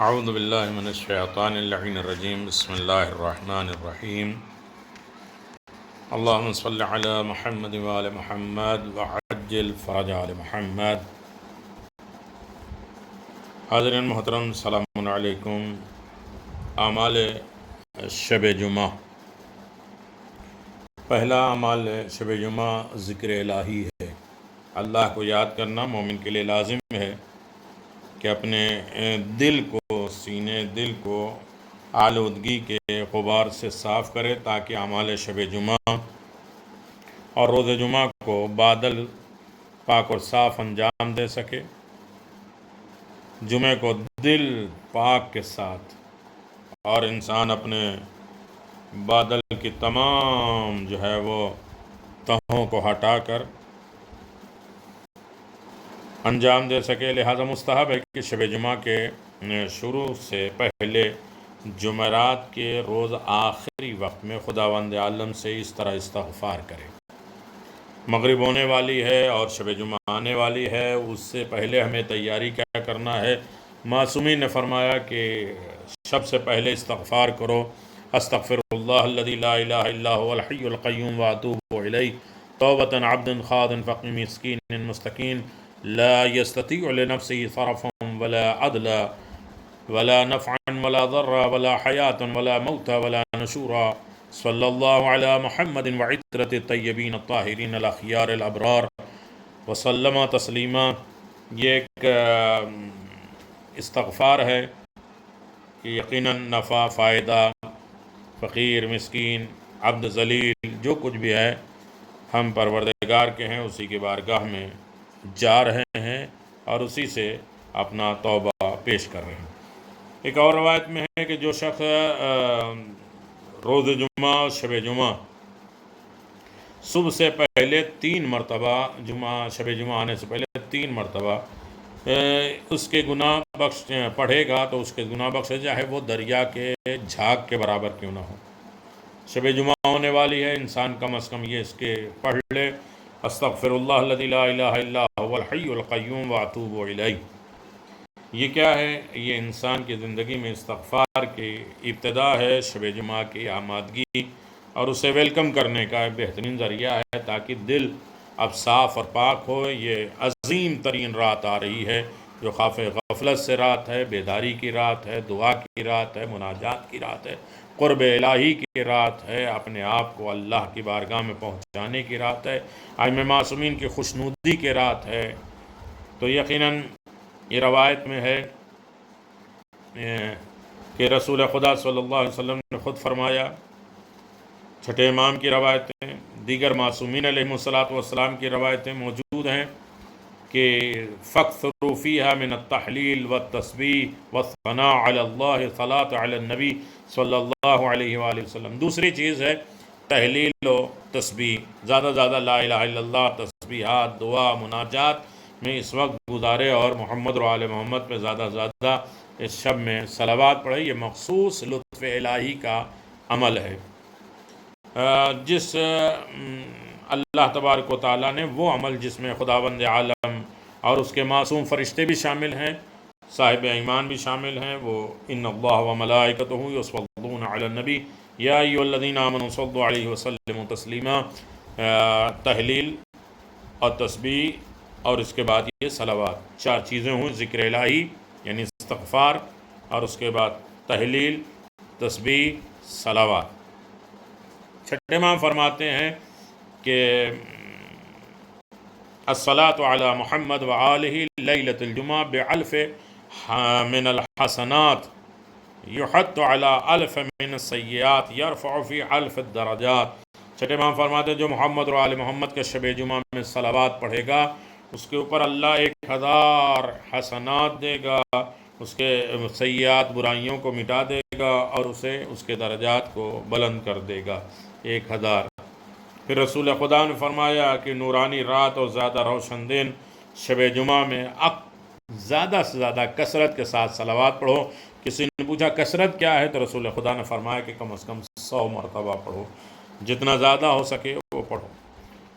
اعوذ باللہ من الشیطان اللعین الرجیم بسم اللہ الرحمن الرحیم اللہم صلی علی محمد وآل محمد وعجل فرج آل محمد۔ حاضرین محترم، السلام علیکم۔ اعمال شب جمعہ، پہلا اعمال شب جمعہ ذکر الہی ہے۔ اللہ کو یاد کرنا مومن کے لیے لازم ہے کہ اپنے دل کو آلودگی کے غبار سے صاف کرے، تاکہ اعمال شب جمعہ اور روز جمعہ کو بادل پاک اور صاف انجام دے سکے۔ جمعہ کو دل پاک کے ساتھ اور انسان اپنے بادل کی تمام وہ تہوں کو ہٹا کر انجام دے سکے۔ لہذا مستحب ہے کہ شب جمعہ کے شروع سے پہلے جمعرات کے روز آخری وقت میں خداوند عالم سے اس طرح استغفار کرے۔ مغرب ہونے والی ہے اور شب جمعہ آنے والی ہے، اس سے پہلے ہمیں تیاری کیا کرنا ہے؟ معصومین نے فرمایا کہ سب سے پہلے استغفار کرو۔ استغفر اللہ الذی لا الہ الا هو الحی القیوم واتوب الیہ توبۃ عبد خاض فقر مسکین مستقین لا يستطيع لنفسه صرفا ولا عدلا ولا نفعا ولا ضرا ولا حیاة ولا موتا ولا نشورا صلی اللہ علی محمد وعطرۃ الطیبین الطاہرین الاخیار الابرار وسلم تسلیما۔ یہ ایک استغفار ہے کہ یقیناً نفع، فائدہ، فقیر، مسکین، عبد ذلیل، جو کچھ بھی ہے ہم پروردگار کے ہیں، اسی کی بارگاہ میں جا رہے ہیں اور اسی سے اپنا توبہ پیش کر رہے ہیں۔ ایک اور روایت میں ہے کہ جو شخص روز جمعہ اور شب جمعہ صبح سے پہلے 3 مرتبہ، شب جمعہ آنے سے پہلے 3 مرتبہ اس کے گناہ بخش پڑھے گا تو اس کے گناہ بخشے، چاہے وہ دریا کے جھاگ کے برابر کیوں نہ ہو۔ شب جمعہ ہونے والی ہے، انسان کم از کم یہ اس کے پڑھ لے، استغفر اللہ الذی لا الہ الا هو الحی القیوم واتوب الیہ۔ یہ کیا ہے؟ یہ انسان کی زندگی میں استغفار کی ابتدا ہے، شب جمعہ کی آمادگی اور اسے ویلکم کرنے کا ایک بہترین ذریعہ ہے، تاکہ دل اب صاف اور پاک ہو۔ یہ عظیم ترین رات آ رہی ہے، جو خوف غفلت سے رات ہے، بیداری کی رات ہے، دعا کی رات ہے، مناجات کی رات ہے، قرب الہی کی رات ہے، اپنے آپ کو اللہ کی بارگاہ میں پہنچانے کی رات ہے، ائمہ معصومین کی خوشنودی کی رات ہے۔ تو یقیناً یہ روایت میں ہے کہ رسول خدا صلی اللہ علیہ وسلم نے خود فرمایا، چھٹے امام کی روایتیں، دیگر معصومین علیہ السلام کی روایتیں موجود ہیں کہ فَاكْثِرُوا فِيهَا مِنَ التَّحْلِيلِ وَالتَّسْبِيحِ وَالثَّنَاءِ عَلَى اللَّهِ صَلَاةُ عَلَى النَّبِي صلی اللہ علیہ وآلہ وسلم۔ دوسری چیز ہے تحلیل و تسبیح، زیادہ زیادہ لا الہ الا اللہ، تسبیحات، دعا، مناجات میں اس وقت گزارے اور محمد و آل محمد پہ زیادہ زیادہ اس شب میں صلوات پڑھے۔ یہ مخصوص لطف الہی کا عمل ہے، جس اللہ تبارک و تعالیٰ نے وہ عمل جس میں خداوند عالم اور اس کے معصوم فرشتے بھی شامل ہیں، صاحب ایمان بھی شامل ہیں، وہ ان اللہ و ملائکتہ یصلون علی النبی یا ایھا الذین آمنوا صلوا علیہ وسلموا تسلیما۔ تحلیل اور تسبیح اور اس کے بعد یہ صلوات، 4 چیزیں ہوں، ذکر الہی یعنی استغفار، اور اس کے بعد تحلیل، تسبیح، صلوات۔ چھٹے امام فرماتے ہیں کہ الصلاۃ علی محمد وآلہ لیلۃ الجمعہ بألف من الحسنات یحط علی الف من السیئات یرفع فی الف الدرجات۔ چھٹے امام فرماتے ہیں جو محمد اور آل محمد کے شب جمعہ میں صلوات پڑھے گا، اس کے اوپر اللہ 1000 حسنات دے گا، اس کے سیئات، برائیوں کو مٹا دے گا اور اسے اس کے درجات کو بلند کر دے گا، 1000۔ پھر رسول خدا نے فرمایا کہ نورانی رات اور زیادہ روشن دن شب جمعہ میں زیادہ سے زیادہ کثرت کے ساتھ صلوات پڑھو۔ کسی نے پوچھا کثرت کیا ہے، تو رسول خدا نے فرمایا کہ کم از کم 100 مرتبہ پڑھو، جتنا زیادہ ہو سکے وہ پڑھو۔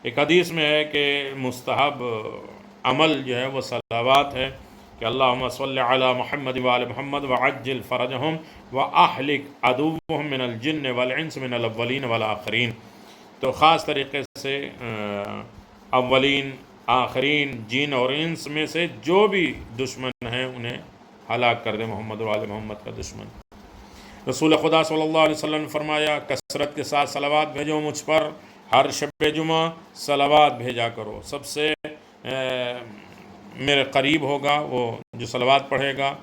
ایک حدیث میں ہے کہ مستحب عمل جو ہے وہ صلوات ہے، کہ اللہم صلی علی محمد وآل محمد وعجل فرجہم واہلک عدوہم من الجن والانس من الاولین والآخرین۔ تو خاص طریقے سے اولین آخرین جن اور انس میں سے جو بھی دشمن ہیں انہیں ہلاک کر دے، محمد و آل محمد کا دشمن۔ رسول خدا صلی اللہ علیہ وسلم نے فرمایا کثرت کے ساتھ صلوات بھیجو مجھ پر، ہر شب جمعہ صلوات بھیجا کرو۔ سب سے میرے قریب ہوگا وہ جو صلوات پڑھے گا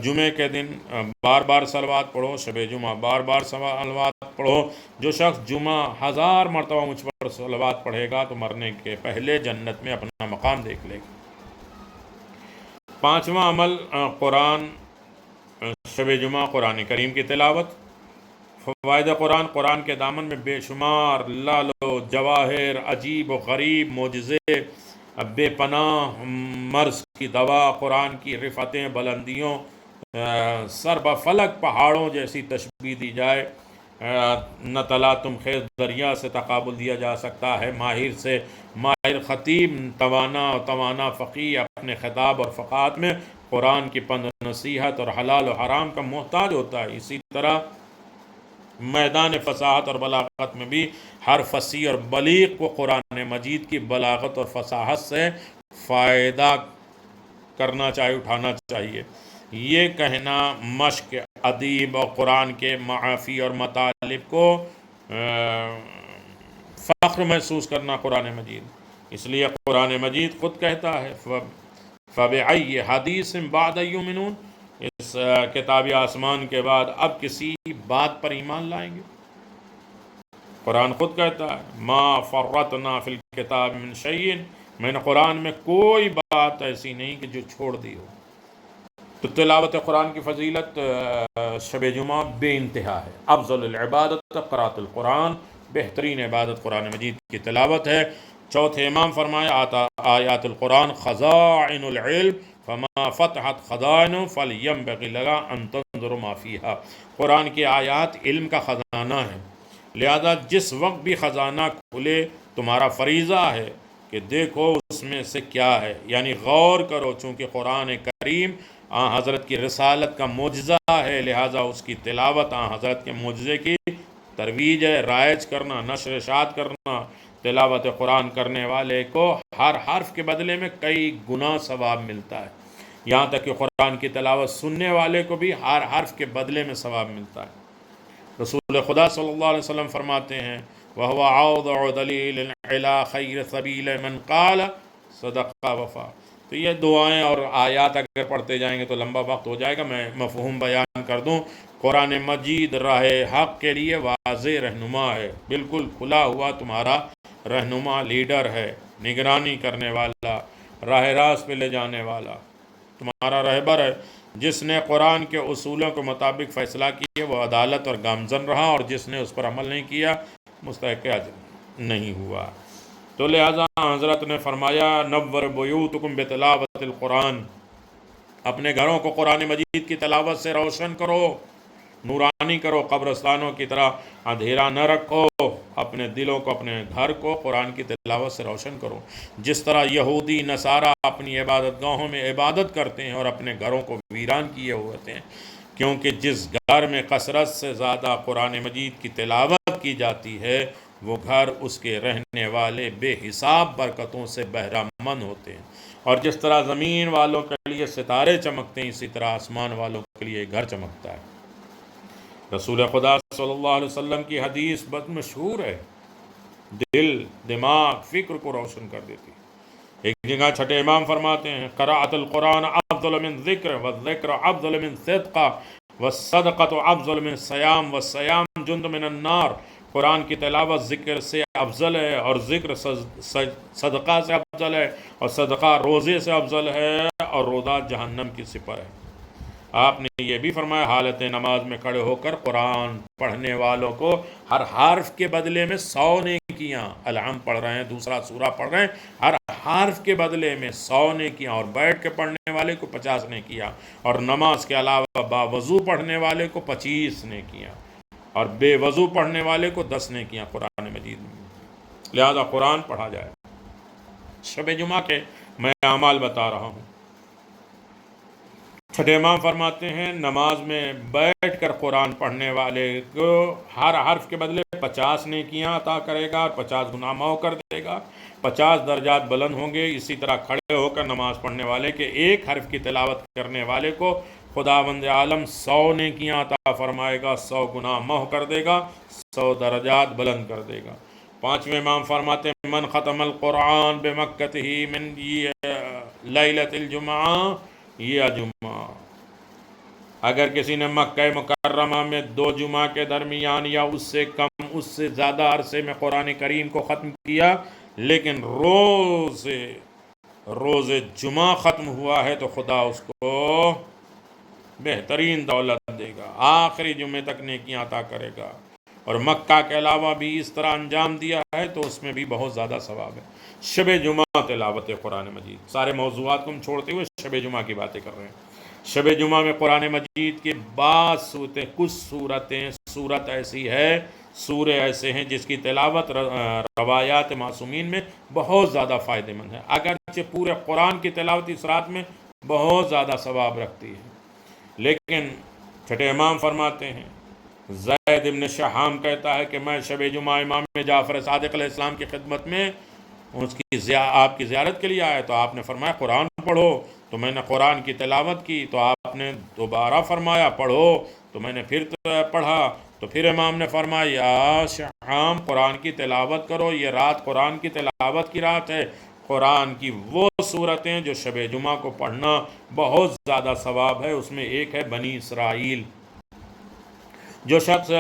جمعے کے دن بار بار صلوات پڑھو، شب جمعہ بار بار صلوات پڑھو۔ جو شخص جمعہ 1000 مرتبہ مجھ پر صلوات پڑھے گا تو مرنے کے پہلے جنت میں اپنا مقام دیکھ لے گا۔ پانچواں عمل قرآن شب جمعہ قرآن کریم کی تلاوت۔ فوائد قرآن، قرآن کے دامن میں بے شمار لال و جواہر، عجیب و غریب معجزے، بے پناہ مرض کی دوا، قرآن کی رفعتیں بلندیوں، سر بفلک پہاڑوں جیسی تشبیہ دی جائے۔ نہ تلاطم خیز دریا سے تقابل دیا جا سکتا ہے۔ ماہر سے ماہر خطیب، توانا فقیہ اپنے خطاب اور فقاہت میں قرآن کی پند نصیحت اور حلال و حرام کا محتاج ہوتا ہے۔ اسی طرح میدان فصاحت اور بلاغت میں بھی ہر فصیح اور بلیغ کو قرآن مجید کی بلاغت اور فصاحت سے فائدہ کرنا چاہیے، اٹھانا چاہیے۔ یہ کہنا مشق ادیب اور قرآن کے معافی اور مطالب کو فخر محسوس کرنا قرآن مجید۔ اس لیے قرآن مجید خود کہتا ہے فَبِأَيِّ حَدِيثٍ بَعْدَ يُؤْمِنُونَ، اس کتاب آسمان کے بعد اب کسی بات پر ایمان لائیں گے؟ قرآن خود کہتا ہے مَا فَرَّطْنَا فِي الْكِتَابِ مِنْ شَيْءٍ، میں نے قرآن میں کوئی بات ایسی نہیں کہ جو چھوڑ دی ہو۔ تو تلاوت قرآن کی فضیلت شب جمعہ بے انتہا ہے۔ افضل العبادت قراءۃ القرآن، بہترین عبادت قرآن مجید کی تلاوت ہے۔ چوتھے امام فرمایا آیات القرآن خزائن العلم فما فتحت خزائن فلینبغی لها ان تنظر ما فیہا، قرآن کی آیات علم کا خزانہ ہے، لہذا جس وقت بھی خزانہ کھلے تمہارا فریضہ ہے کہ دیکھو اس میں سے کیا ہے، یعنی غور کرو۔ چونکہ قرآن کریم حضرت کی رسالت کا معجزہ ہے، لہٰذا اس کی تلاوت حضرت کے معجزے کی ترویج ہے، رائج کرنا، نشر اشاعت کرنا۔ تلاوت قرآن کرنے والے کو ہر حرف کے بدلے میں کئی گنا ثواب ملتا ہے، یہاں تک کہ قرآن کی تلاوت سننے والے کو بھی ہر حرف کے بدلے میں ثواب ملتا ہے۔ رسول خدا صلی اللہ علیہ وسلم فرماتے ہیں وَهُوَ أَوْضَعُ دَلِيلٍ عَلَى خَيْرِ سَبِيلِ مَنْ قَالَ صَدَقَ وَفَا۔ تو یہ دعائیں اور آیات اگر پڑھتے جائیں گے تو لمبا وقت ہو جائے گا، میں مفہوم بیان کر دوں۔ قرآن مجید راہ حق کے لیے واضح رہنما ہے، بالکل کھلا ہوا تمہارا رہنما، لیڈر ہے، نگرانی کرنے والا، راہ راست پہ لے جانے والا تمہارا رہبر ہے۔ جس نے قرآن کے اصولوں کے مطابق فیصلہ کیا وہ عدالت اور گامزن رہا، اور جس نے اس پر عمل نہیں کیا مستحق اجر نہیں ہوا۔ تو لہٰذا حضرت نے فرمایا نور بیوتکم بتلاوت القرآن، اپنے گھروں کو قرآن مجید کی تلاوت سے روشن کرو، نورانی کرو، قبرستانوں کی طرح اندھیرا نہ رکھو، اپنے دلوں کو، اپنے گھر کو قرآن کی تلاوت سے روشن کرو۔ جس طرح یہودی نصارہ اپنی عبادت گاہوں میں عبادت کرتے ہیں اور اپنے گھروں کو ویران کیے ہوتے ہیں، کیونکہ جس گھر میں کثرت سے زیادہ قرآن مجید کی تلاوت کی جاتی ہے وہ گھر اس کے رہنے والے بے حساب برکتوں سے بہرہ مند ہوتے ہیں۔ اور جس طرح زمین والوں کے لیے ستارے چمکتے ہیں اسی طرح آسمان والوں کے لیے گھر چمکتا ہے۔ رسول خدا صلی اللہ علیہ وسلم کی حدیث بہت مشہور ہے، دل، دماغ، فکر کو روشن کر دیتی ہے۔ ایک جگہ چھٹے امام فرماتے ہیں قراءۃ القرآن افضل من ذکر والذکر افضل من صدقہ والصدقۃ افضل من الصیام والصیام جند من النار، قرآن کی تلاوت ذکر سے افضل ہے اور ذکر صدقہ سے افضل ہے اور صدقہ روزے سے افضل ہے اور روزہ جہنم کی سپر ہے۔ آپ نے یہ بھی فرمایا حالت نماز میں کھڑے ہو کر قرآن پڑھنے والوں کو ہر حرف کے بدلے میں 100 نیکیاں، الحم پڑھ رہے ہیں، دوسرا سورہ پڑھ رہے ہیں، ہر حرف کے بدلے میں 100 نیکیاں، اور بیٹھ کے پڑھنے والے کو 50 نیکیاں، اور نماز کے علاوہ باوضو پڑھنے والے کو 25 نیکیاں، اور بے وضو پڑھنے والے کو 10 نیکیاں قرآن مجید میں۔ لہذا قرآن پڑھا جائے۔ شب جمعہ کے میں اعمال بتا رہا ہوں۔ چھٹے امام فرماتے ہیں نماز میں بیٹھ کر قرآن پڑھنے والے کو ہر حرف کے بدلے 50 نیکیاں عطا کرے گا اور 50 گناہ معاف کر دے گا، 50 درجات بلند ہوں گے۔ اسی طرح کھڑے ہو کر نماز پڑھنے والے کے ایک حرف کی تلاوت کرنے والے کو خداوند عالم 100 نیکیاں عطا فرمائے گا، 100 گناہ معاف کر دے گا، 100 درجات بلند کر دے گا۔ پانچویں امام فرماتے ہیں من ختم القرآن بمکتہ من لیلۃ الجمعہ یا جمعہ، اگر کسی نے مکہ مکرمہ میں 2 جمعہ کے درمیان یا اس سے کم اس سے زیادہ عرصے میں قرآن کریم کو ختم کیا لیکن روز جمعہ ختم ہوا ہے تو خدا اس کو بہترین دولت دے گا، آخری جمعے تک نیکیاں عطا کرے گا۔ اور مکہ کے علاوہ بھی اس طرح انجام دیا ہے تو اس میں بھی بہت زیادہ ثواب ہے۔ شب جمعہ تلاوت قرآن مجید، سارے موضوعات کو ہم چھوڑتے ہوئے شب جمعہ کی باتیں کر رہے ہیں۔ شب جمعہ میں قرآن مجید کے بعض صورتیں، کچھ صورت ایسی ہے، سورے ایسے ہیں جس کی تلاوت روایات معصومین میں بہت زیادہ فائدہ مند ہے، اگرچہ پورے قرآن کی تلاوت اس رات میں بہت زیادہ ثواب رکھتی ہے، لیکن چھٹے امام فرماتے ہیں زید ابن شہام کہتا ہے کہ میں شب جمعہ امام جعفر صادق علیہ السلام کی خدمت میں آپ کی زیارت کے لیے آیا تو آپ نے فرمایا قرآن پڑھو، تو میں نے قرآن کی تلاوت کی، تو آپ نے دوبارہ فرمایا پڑھو، تو میں نے پھر پڑھا، تو پھر امام نے فرمایا یا شہام قرآن کی تلاوت کرو، یہ رات قرآن کی تلاوت کی رات ہے۔ قرآن کی وہ صورتیں جو شب جمعہ کو پڑھنا بہت زیادہ ثواب ہے، اس میں ایک ہے بنی اسرائیل۔ جو شخص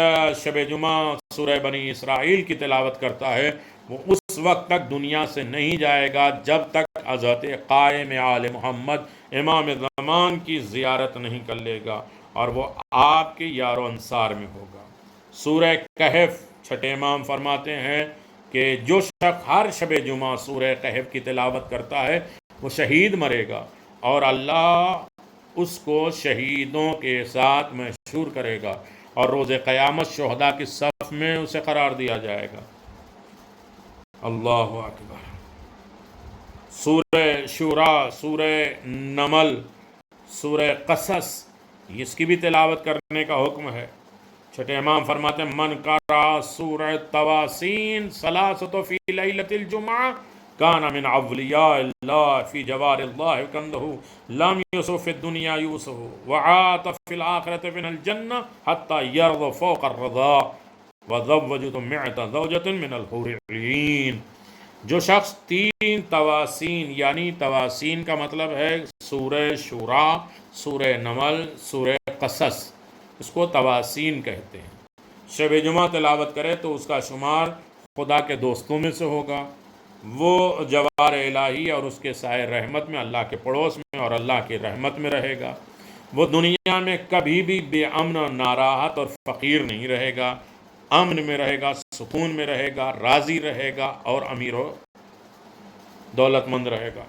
شب جمعہ سورہ بنی اسرائیل کی تلاوت کرتا ہے وہ اس وقت تک دنیا سے نہیں جائے گا جب تک حضرت قائم آل محمد امام زمان کی زیارت نہیں کر لے گا اور وہ آپ کے یار و انصار میں ہوگا۔ سورہ کہف چھٹے امام فرماتے ہیں کہ جو شخص ہر شب جمعہ سورہ کہف کی تلاوت کرتا ہے وہ شہید مرے گا اور اللہ اس کو شہیدوں کے ساتھ مشہور کرے گا اور روز قیامت شہداء کی صف میں اسے قرار دیا جائے گا۔ اللہ اکبر۔ سورہ شورا، سورہ نمل، سورہ قصص، اس کی بھی تلاوت کرنے کا حکم ہے۔ چھٹے امام فرماتے ہیں من قرأ سورہ تواسین ثلاثۃ فی لیلۃ الجمعہ کان من اولیاء اللہ فی جوار اللہ کندہ لم یوسف فی الدنیا یوسف وعات فی الآخرۃ من الجنہ حتی یرض فوق الرضا وزوجت مئۃ زوجۃ من الحور العین۔ جو شخص 3 تواسین، یعنی تواسین کا مطلب ہے سورہ شورا، سورہ نمل، سورہ قصص، اس کو تواسین کہتے ہیں، شب جمعہ تلاوت کرے تو اس کا شمار خدا کے دوستوں میں سے ہوگا، وہ جوار الہی اور اس کے سائے رحمت میں، اللہ کے پڑوس میں اور اللہ کی رحمت میں رہے گا۔ وہ دنیا میں کبھی بھی بے امن، ناراحت اور فقیر نہیں رہے گا، امن میں رہے گا، سکون میں رہے گا، راضی رہے گا اور امیر و دولت مند رہے گا۔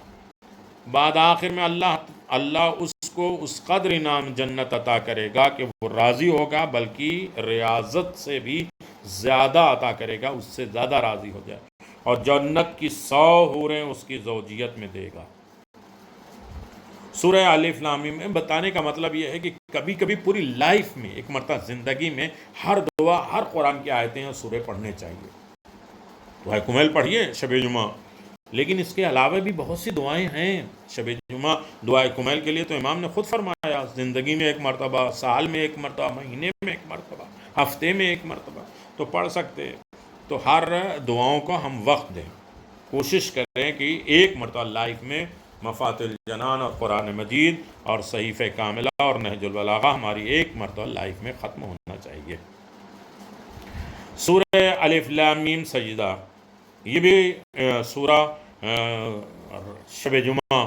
بعد آخر میں اللہ اس کو اس قدر انعام جنت عطا کرے گا کہ وہ راضی ہوگا، بلکہ ریاضت سے بھی زیادہ عطا کرے گا، اس سے زیادہ راضی ہو جائے، اور جنت کی 100 حوریں اس کی زوجیت میں دے گا۔ سورہ الف لام میم میں بتانے کا مطلب یہ ہے کہ کبھی کبھی پوری لائف میں، ایک مرتبہ زندگی میں، ہر دعا، ہر قرآن کی آیتیں اور سورے پڑھنے چاہیے۔ دعائے کمیل پڑھیے شب جمعہ، لیکن اس کے علاوہ بھی بہت سی دعائیں ہیں شب جمعہ۔ دعائے کمیل کے لیے تو امام نے خود فرمایا زندگی میں 1 مرتبہ، سال میں 1 مرتبہ، مہینے میں 1 مرتبہ، ہفتے میں 1 مرتبہ تو پڑھ سکتے ہیں۔ تو ہر دعاؤں کو ہم وقت دیں، کوشش کریں کہ 1 مرتبہ لائف میں مفاتح الجنان اور قرآن مجید اور صحیفہ کاملہ اور نہج البلاغہ ہماری 1 مرتبہ لائف میں ختم ہونا چاہیے۔ سورہ الف لام میم سجدہ، یہ بھی سورہ شب جمعہ،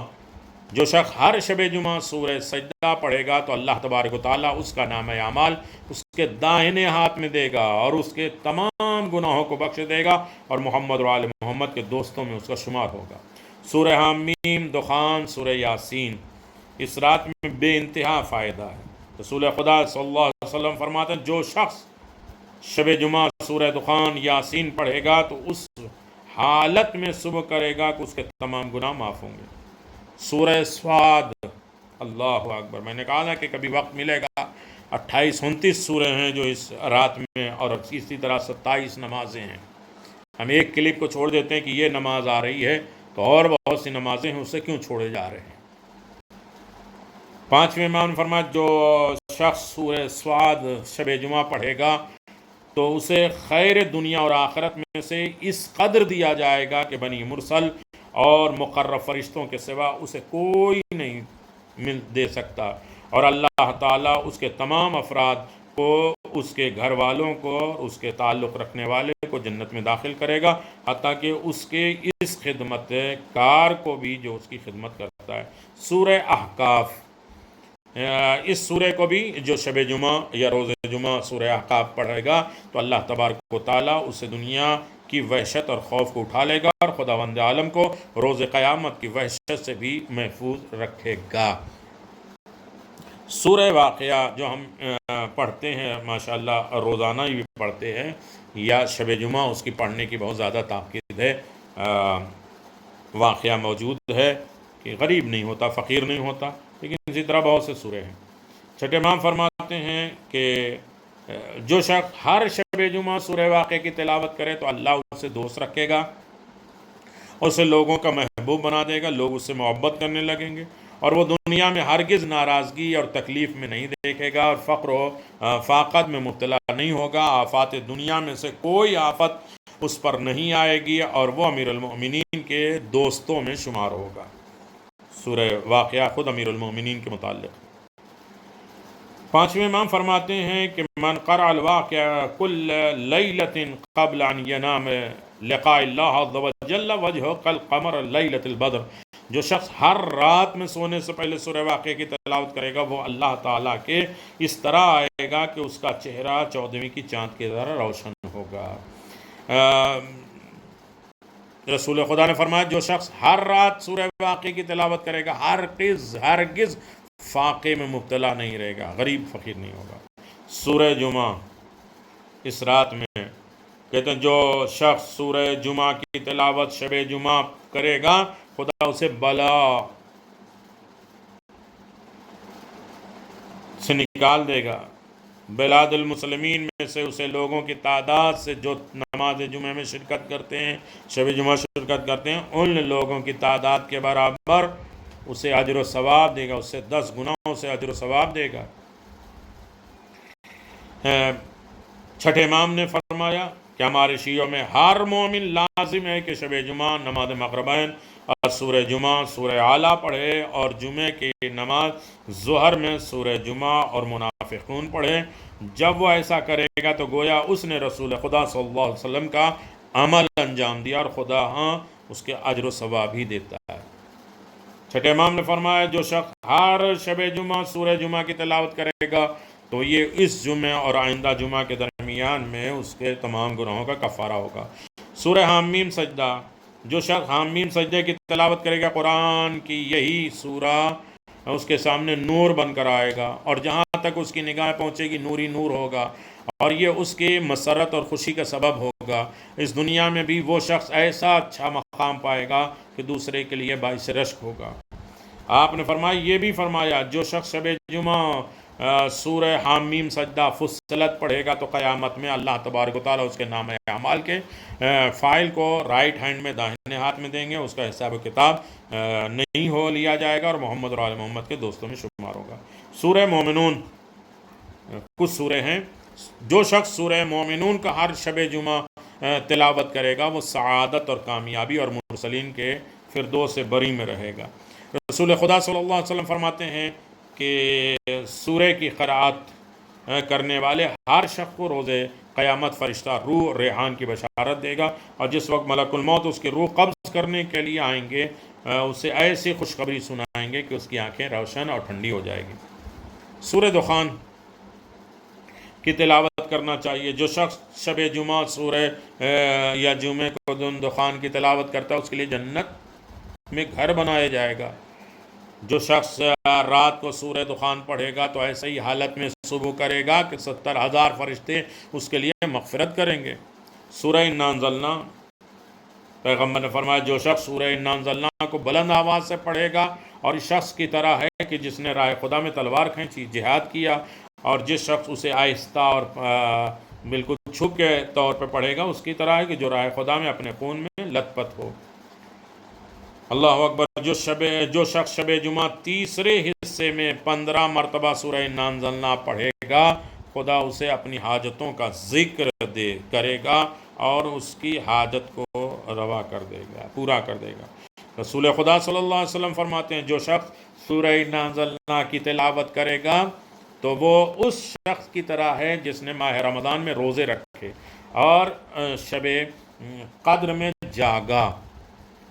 جو شخص ہر شب جمعہ سورہ سجدہ پڑھے گا تو اللہ تبارک و تعالیٰ اس کا نام اعمال اس کے دائنے ہاتھ میں دے گا اور اس کے تمام گناہوں کو بخش دے گا اور محمد و آل محمد کے دوستوں میں اس کا شمار ہوگا۔ سورہ حمیم، دخان، سورہ یاسین، اس رات میں بے انتہا فائدہ ہے۔ رسول خدا صلی اللہ علیہ وسلم فرماتے ہیں جو شخص شب جمعہ سورہ دخان، یاسین پڑھے گا تو اس حالت میں صبح کرے گا کہ اس کے تمام گناہ معاف ہوں گے۔ سورہ صاد، اللہ اکبر. میں نے کہا نا کہ کبھی وقت ملے گا 28-29 سورے ہیں جو اس رات میں، اور اسی طرح 27 نمازیں ہیں. ہم ایک کلپ کو چھوڑ دیتے ہیں کہ یہ نماز آ رہی ہے، تو اور بہت سی نمازیں ہیں، اسے کیوں چھوڑے جا رہے ہیں. 5ویں امام نے فرمایا جو شخص سورہ سعد شب جمعہ پڑھے گا تو اسے خیر دنیا اور آخرت میں سے اس قدر دیا جائے گا کہ بنی مرسل اور مقرب فرشتوں کے سوا اسے کوئی نہیں دے سکتا، اور اللہ تعالیٰ اس کے تمام افراد کو، اس کے گھر والوں کو اور اس کے تعلق رکھنے والے کو جنت میں داخل کرے گا، حتیٰ کہ اس کے اس خدمت کار کو بھی جو اس کی خدمت کرتا ہے. سورہ احقاف، اس سورے کو بھی جو شب جمعہ یا روز جمعہ سورہ احقاف پڑھے گا تو اللہ تبارک و تعالیٰ اسے دنیا کی وحشت اور خوف کو اٹھا لے گا، اور خداوند عالم کو روز قیامت کی وحشت سے بھی محفوظ رکھے گا. سورہ واقعہ جو ہم پڑھتے ہیں ماشاءاللہ روزانہ ہی بھی پڑھتے ہیں، یا شب جمعہ اس کی پڑھنے کی بہت زیادہ تاکید ہے. واقعہ موجود ہے کہ غریب نہیں ہوتا، فقیر نہیں ہوتا، لیکن اسی طرح بہت سے سورے ہیں. چھٹے امام فرماتے ہیں کہ جو شخص ہر شب جمعہ سورہ واقعہ کی تلاوت کرے تو اللہ اسے دوست رکھے گا، اسے لوگوں کا محبوب بنا دے گا، لوگ اس سے محبت کرنے لگیں گے، اور وہ دنیا میں ہرگز ناراضگی اور تکلیف میں نہیں دیکھے گا، اور فقر و فاقت میں مبتلا نہیں ہوگا. آفات دنیا میں سے کوئی آفت اس پر نہیں آئے گی، اور وہ امیر المؤمنین کے دوستوں میں شمار ہوگا. سورہ واقعہ خود امیر المؤمنین کے متعلق. 5ویں امام فرماتے ہیں کہ من قرأ الواقعہ کل لیلۃ قبل ان ینام لقاء اللہ عز وجل وجہ کالقمر لیلۃ البدر، جو شخص ہر رات میں سونے سے پہلے سورہ واقعہ کی تلاوت کرے گا وہ اللہ تعالیٰ کے اس طرح آئے گا کہ اس کا چہرہ 14ویں کی چاند کی طرح روشن ہوگا. رسول خدا نے فرمایا جو شخص ہر رات سورہ واقعہ کی تلاوت کرے گا ہرگز فاقے میں مبتلا نہیں رہے گا، غریب فقیر نہیں ہوگا. سورہ جمعہ اس رات میں کہتے ہیں جو شخص سورہ جمعہ کی تلاوت شب جمعہ کرے گا خدا اسے بلا سے نکال دے گا. بلاد المسلمین میں سے اسے لوگوں کی تعداد سے جو نماز جمعہ میں شرکت کرتے ہیں، شب جمعہ شرکت کرتے ہیں، ان لوگوں کی تعداد کے برابر اسے اجر و ثواب دے گا، اس سے 10 گناہوں سے اجر و ثواب دے گا. چھٹے امام نے فرمایا کہ ہمارے شیعوں میں ہر مومن لازم ہے کہ شب جمعہ نماز مغربین اور سورہ جمعہ سورہ اعلیٰ پڑھے، اور جمعہ کی نماز ظہر میں سورہ جمعہ اور منافقون پڑھے. جب وہ ایسا کرے گا تو گویا اس نے رسول خدا صلی اللہ علیہ وسلم کا عمل انجام دیا، اور خدا اس کے اجر و ثواب ہی دیتا ہے. چھٹے امام نے فرمایا جو شخص ہر شب جمعہ سورہ جمعہ کی تلاوت کرے گا تو یہ اس جمعہ اور آئندہ جمعہ کے درمیان میں اس کے تمام گناہوں کا کفارہ ہوگا. سورہ حامیم سجدہ، جو شخص حامیم سجدے کی تلاوت کرے گا قرآن کی یہی سورہ اس کے سامنے نور بن کر آئے گا، اور جہاں تک اس کی نگاہ پہنچے گی نوری نور ہوگا، اور یہ اس کی مسرت اور خوشی کا سبب ہوگا. اس دنیا میں بھی وہ شخص ایسا اچھا مقام پائے گا کہ دوسرے کے لیے باعث رشک ہوگا. آپ نے فرمایا یہ بھی فرمایا جو شخص شب جمعہ سورہ حامیم سجدہ فصلت پڑھے گا تو قیامت میں اللہ تبارک و تعالیٰ اس کے نام اعمال کے فائل کو رائٹ ہینڈ میں داہنے ہاتھ میں دیں گے، اس کا حساب و کتاب نہیں ہو لیا جائے گا، اور محمد اور آل محمد کے دوستوں میں شمار ہوگا. سورہ مومنون، کچھ سورے ہیں. جو شخص سورہ مومنون کا ہر شب جمعہ تلاوت کرے گا وہ سعادت اور کامیابی اور مرسلین کے فردوس سے بری میں رہے گا. رسول خدا صلی اللہ علیہ وسلم فرماتے ہیں کہ سورہ کی قرأت کرنے والے ہر شخص کو روز قیامت فرشتہ روح ریحان کی بشارت دے گا، اور جس وقت ملک الموت اس کی روح قبض کرنے کے لیے آئیں گے اسے ایسی خوشخبری سنائیں گے کہ اس کی آنکھیں روشن اور ٹھنڈی ہو جائے گی. سورہ دخان کی تلاوت کرنا چاہیے. جو شخص شب جمعہ سورہ یا جمعہ کو دخان کی تلاوت کرتا ہے اس کے لیے جنت میں گھر بنایا جائے گا. جو شخص رات کو سورہ دخان پڑھے گا تو ایسے ہی حالت میں صبح کرے گا کہ 70,000 فرشتے اس کے لیے مغفرت کریں گے. سورہ انا انزلنا پیغمبر نے فرمایا جو شخص سورہ انا انزلنا کو بلند آواز سے پڑھے گا اور اس شخص کی طرح ہے کہ جس نے راہ خدا میں تلوار کھینچی، جہاد کیا، اور جس شخص اسے آہستہ اور بالکل چھپ کے طور پہ پڑھے گا اس کی طرح ہے کہ جو راہ خدا میں اپنے خون میں لت پت ہو۔ اللہ اکبر۔ جو شخص شب جمعہ تیسرے حصے میں 15 مرتبہ سورہ انا انزلنا پڑھے گا، خدا اسے اپنی حاجتوں کا ذکر کرے گا اور اس کی حاجت کو روا کر دے گا، پورا کر دے گا۔ رسول خدا صلی اللہ علیہ وسلم فرماتے ہیں جو شخص سورہ انا انزلنا کی تلاوت کرے گا تو وہ اس شخص کی طرح ہے جس نے ماہ رمضان میں روزے رکھے اور شب قدر میں جاگا۔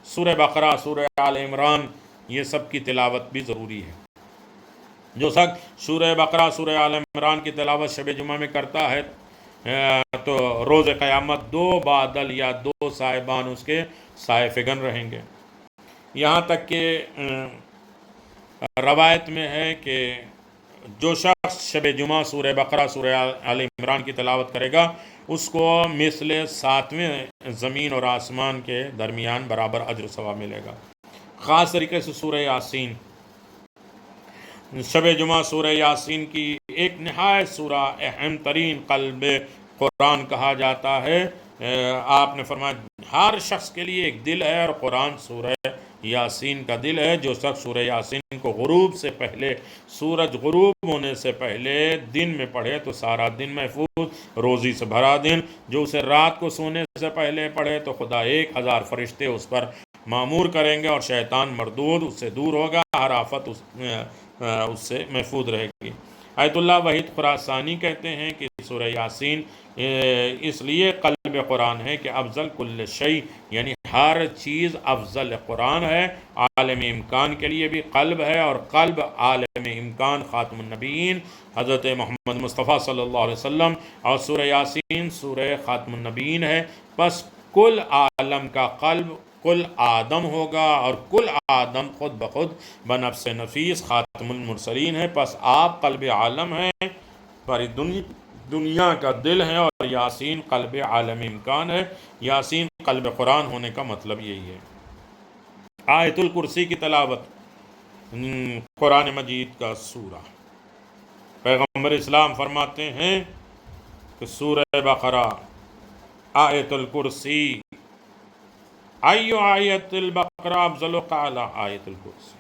سورہ بقرہ، سورہ آل عمران، یہ سب کی تلاوت بھی ضروری ہے۔ جو شخص سورہ بقرہ، سورہ آل عمران کی تلاوت شب جمعہ میں کرتا ہے تو روز قیامت 2 بادل یا 2 صاحبان اس کے سائے فگن رہیں گے۔ یہاں تک کہ روایت میں ہے کہ جو شخص شب جمعہ سورہ بقرہ، سورہ آل عمران کی تلاوت کرے گا اس کو مثل 7ویں زمین اور آسمان کے درمیان برابر اجر ثواب ملے گا۔ خاص طریقے سے سورہ یاسین، شب جمعہ سورہ یاسین کی ایک نہایت سورہ اہم ترین قلب قرآن کہا جاتا ہے۔ آپ نے فرمایا ہر شخص کے لیے ایک دل ہے اور قرآن سورہ یاسین کا دل ہے۔ جو شخص سورہ یاسین کو غروب سے پہلے، سورج غروب ہونے سے پہلے دن میں پڑھے تو سارا دن محفوظ، روزی سے بھرا دن۔ جو اسے رات کو سونے سے پہلے پڑھے تو خدا 1000 فرشتے اس پر معمور کریں گے اور شیطان مردود اس سے دور ہوگا، ہر آفت اس سے محفوظ رہے گی۔ آیت اللہ وحید خراسانی کہتے ہیں کہ سورہ یاسین اس لیے قلب قرآن ہے کہ افضل کل شیء، یعنی ہر چیز افضل قرآن ہے۔ عالم امکان کے لیے بھی قلب ہے اور قلب عالم امکان خاتم النبیین حضرت محمد مصطفیٰ صلی اللہ علیہ وسلم، اور سورہ یاسین سورہ خاتم النبیین ہے۔ پس کل عالم کا قلب کل آدم ہوگا اور کل آدم خود بخود بنفس نفیس خاتم المرسلین ہے۔ پس آپ قلب عالم ہیں، پر دنیا کا دل ہے، اور یاسین قلب عالم امکان ہے۔ یاسین قلب قرآن ہونے کا مطلب یہی ہے۔ آیت الکرسی کی تلاوت قرآن مجید کا سورہ، پیغمبر اسلام فرماتے ہیں کہ سورہ بقرہ، آیت الکرسی، ایو آیت البقرہ افضل، قال آیت الکرسی۔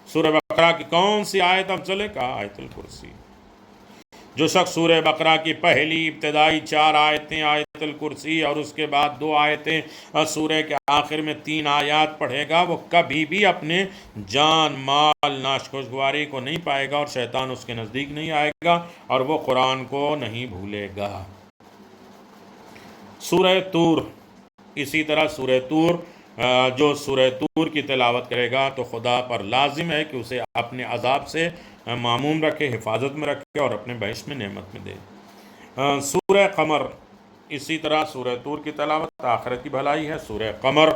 سورہ بقرہ کی کون سی آیت افضل ہے؟ کہا آیت الکرسی۔ جو شخص سورہ بقرہ کی پہلی ابتدائی 4 آیتیں آیت الکرسی اور اس کے بعد 2 آیتیں سورہ کے آخر میں 3 آیات پڑھے گا، وہ کبھی بھی اپنے جان مال ناش خوشگواری کو نہیں پائے گا اور شیطان اس کے نزدیک نہیں آئے گا اور وہ قرآن کو نہیں بھولے گا۔ سورہ طور، اسی طرح سورہ طور، جو سورہ طور کی تلاوت کرے گا تو خدا پر لازم ہے کہ اسے اپنے عذاب سے معموم رکھے، حفاظت میں رکھے اور اپنے بہشت میں نعمت میں دے۔ سورہ قمر، اسی طرح سورہ طور کی تلاوت آخرت کی بھلائی ہے۔ سورہ قمر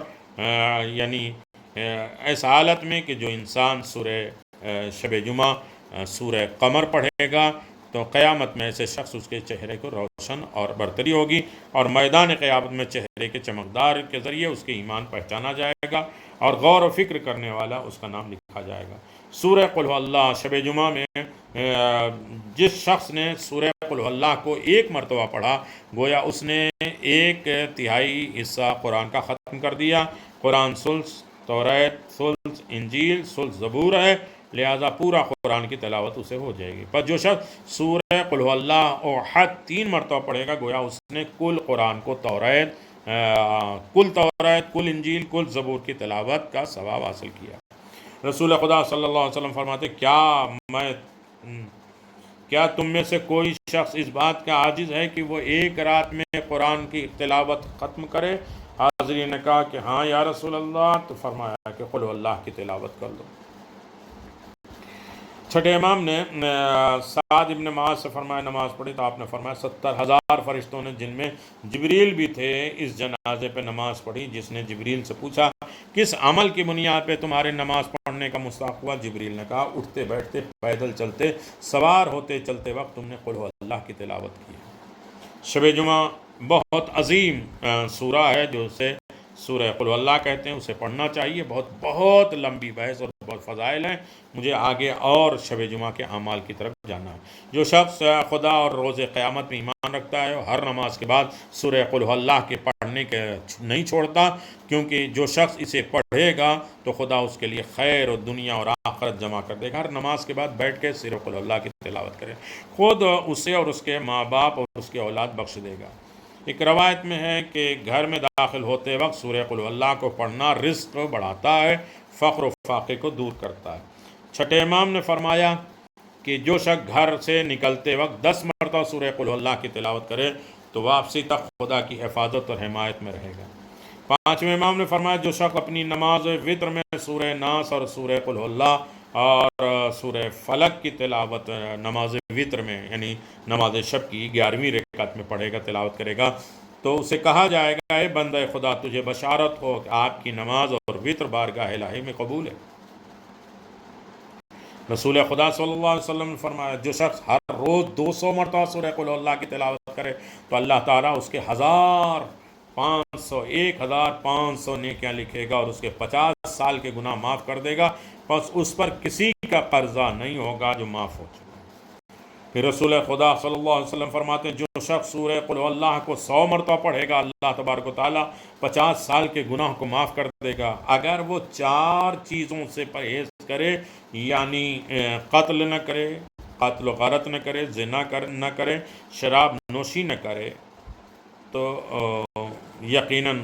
یعنی ایس حالت میں کہ جو انسان سورہ شب جمعہ سورہ قمر پڑھے گا تو قیامت میں ایسے شخص اس کے چہرے کو روشن اور برتری ہوگی اور میدان قیامت میں چہرے کے چمکدار کے ذریعے اس کے ایمان پہچانا جائے گا اور غور و فکر کرنے والا اس کا نام لکھا جائے گا۔ سورہ قل هو اللہ، شب جمعہ میں جس شخص نے سورہ قل هو اللہ کو 1 مرتبہ پڑھا گویا اس نے 1/3 حصہ قرآن کا ختم کر دیا۔ قرآن ثلث توریت، ثلث انجیل، ثلث زبور ہے، لہذا پورا قرآن کی تلاوت اسے ہو جائے گی۔ پر جو شخص سورہ قل هو اللہ احد 3 مرتبہ پڑھے گا گویا اس نے کل قرآن کو کل توریت، کل انجیل، کل زبور کی تلاوت کا ثواب حاصل کیا۔ رسول خدا صلی اللہ علیہ وسلم فرماتے کیا تم میں سے کوئی شخص اس بات کا عاجز ہے کہ وہ 1 رات میں قرآن کی تلاوت ختم کرے؟ حاضرین نے کہا کہ ہاں یا رسول اللہ، تو فرمایا کہ قل هو اللہ کی تلاوت کر لو۔ چھٹے امام نے سعد ابن معاذ سے فرمایا نماز پڑھی تو آپ نے فرمایا 70,000 فرشتوں نے جن میں جبریل بھی تھے اس جنازے پہ نماز پڑھی۔ جس نے جبریل سے پوچھا کس عمل کی بنیاد پہ تمہارے نماز پڑھنے کا مستحق ہوا؟ جبریل نے کہا اٹھتے بیٹھتے، پیدل چلتے، سوار ہوتے چلتے وقت تم نے قل هو اللہ کی تلاوت کی۔ شب جمعہ بہت عظیم سورہ ہے جو اسے سورہ قل اللہ کہتے ہیں، اسے پڑھنا چاہیے۔ بہت لمبی بحث اور بہت فضائل ہیں، مجھے آگے اور شب جمعہ کے اعمال کی طرف جانا ہے۔ جو شخص خدا اور روز قیامت میں ایمان رکھتا ہے، ہر نماز کے بعد سورہ قل اللہ کے پڑھنے کے نہیں چھوڑتا، کیونکہ جو شخص اسے پڑھے گا تو خدا اس کے لیے خیر اور دنیا اور آخرت جمع کر دے گا۔ ہر نماز کے بعد بیٹھ کے سورہ قل اللہ کی تلاوت کرے، خود اسے اور اس کے ماں باپ اور اس کی اولاد بخش دے گا۔ ایک روایت میں ہے کہ گھر میں داخل ہوتے وقت سورہ قل اللہ کو پڑھنا رزق بڑھاتا ہے، فقر و فاقے کو دور کرتا ہے۔ چھٹے امام نے فرمایا کہ جو شخص گھر سے نکلتے وقت 10 مرتبہ سورہ قل اللہ کی تلاوت کرے تو واپسی تک خدا کی حفاظت اور حمایت میں رہے گا۔ پانچویں امام نے فرمایا جو شخص اپنی نماز وطر میں سورہ ناس اور سورہ قل اللہ اور سورہ فلق کی تلاوت نماز وطر میں یعنی نماز شب کی 11ویں رکعت میں پڑھے گا، تلاوت کرے گا، تو اسے کہا جائے گا اے بندہ خدا تجھے بشارت ہو کہ آپ کی نماز اور وطر بارگاہ الہی میں قبول ہے۔ رسول خدا صلی اللہ علیہ وسلم نے فرمایا جو شخص ہر روز 200 مرتبہ سورہ قل اللہ کی تلاوت کرے تو اللہ تعالیٰ اس کے 1500 نیکیاں لکھے گا اور اس کے 50 سال کے گناہ معاف کر دے گا، بس اس پر کسی کا قرضہ نہیں ہوگا جو معاف ہو چکا۔ پھر رسول خدا صلی اللہ علیہ وسلم فرماتے ہیں جو شخص سورہ قل اللہ کو 100 مرتبہ پڑھے گا اللہ تبارک و تعالیٰ 50 سال کے گناہ کو معاف کر دے گا، اگر وہ 4 چیزوں سے پرہیز کرے، یعنی قتل نہ کرے، قتل و غارت نہ کرے، زنا نہ کرے، شراب نوشی نہ کرے، تو یقیناً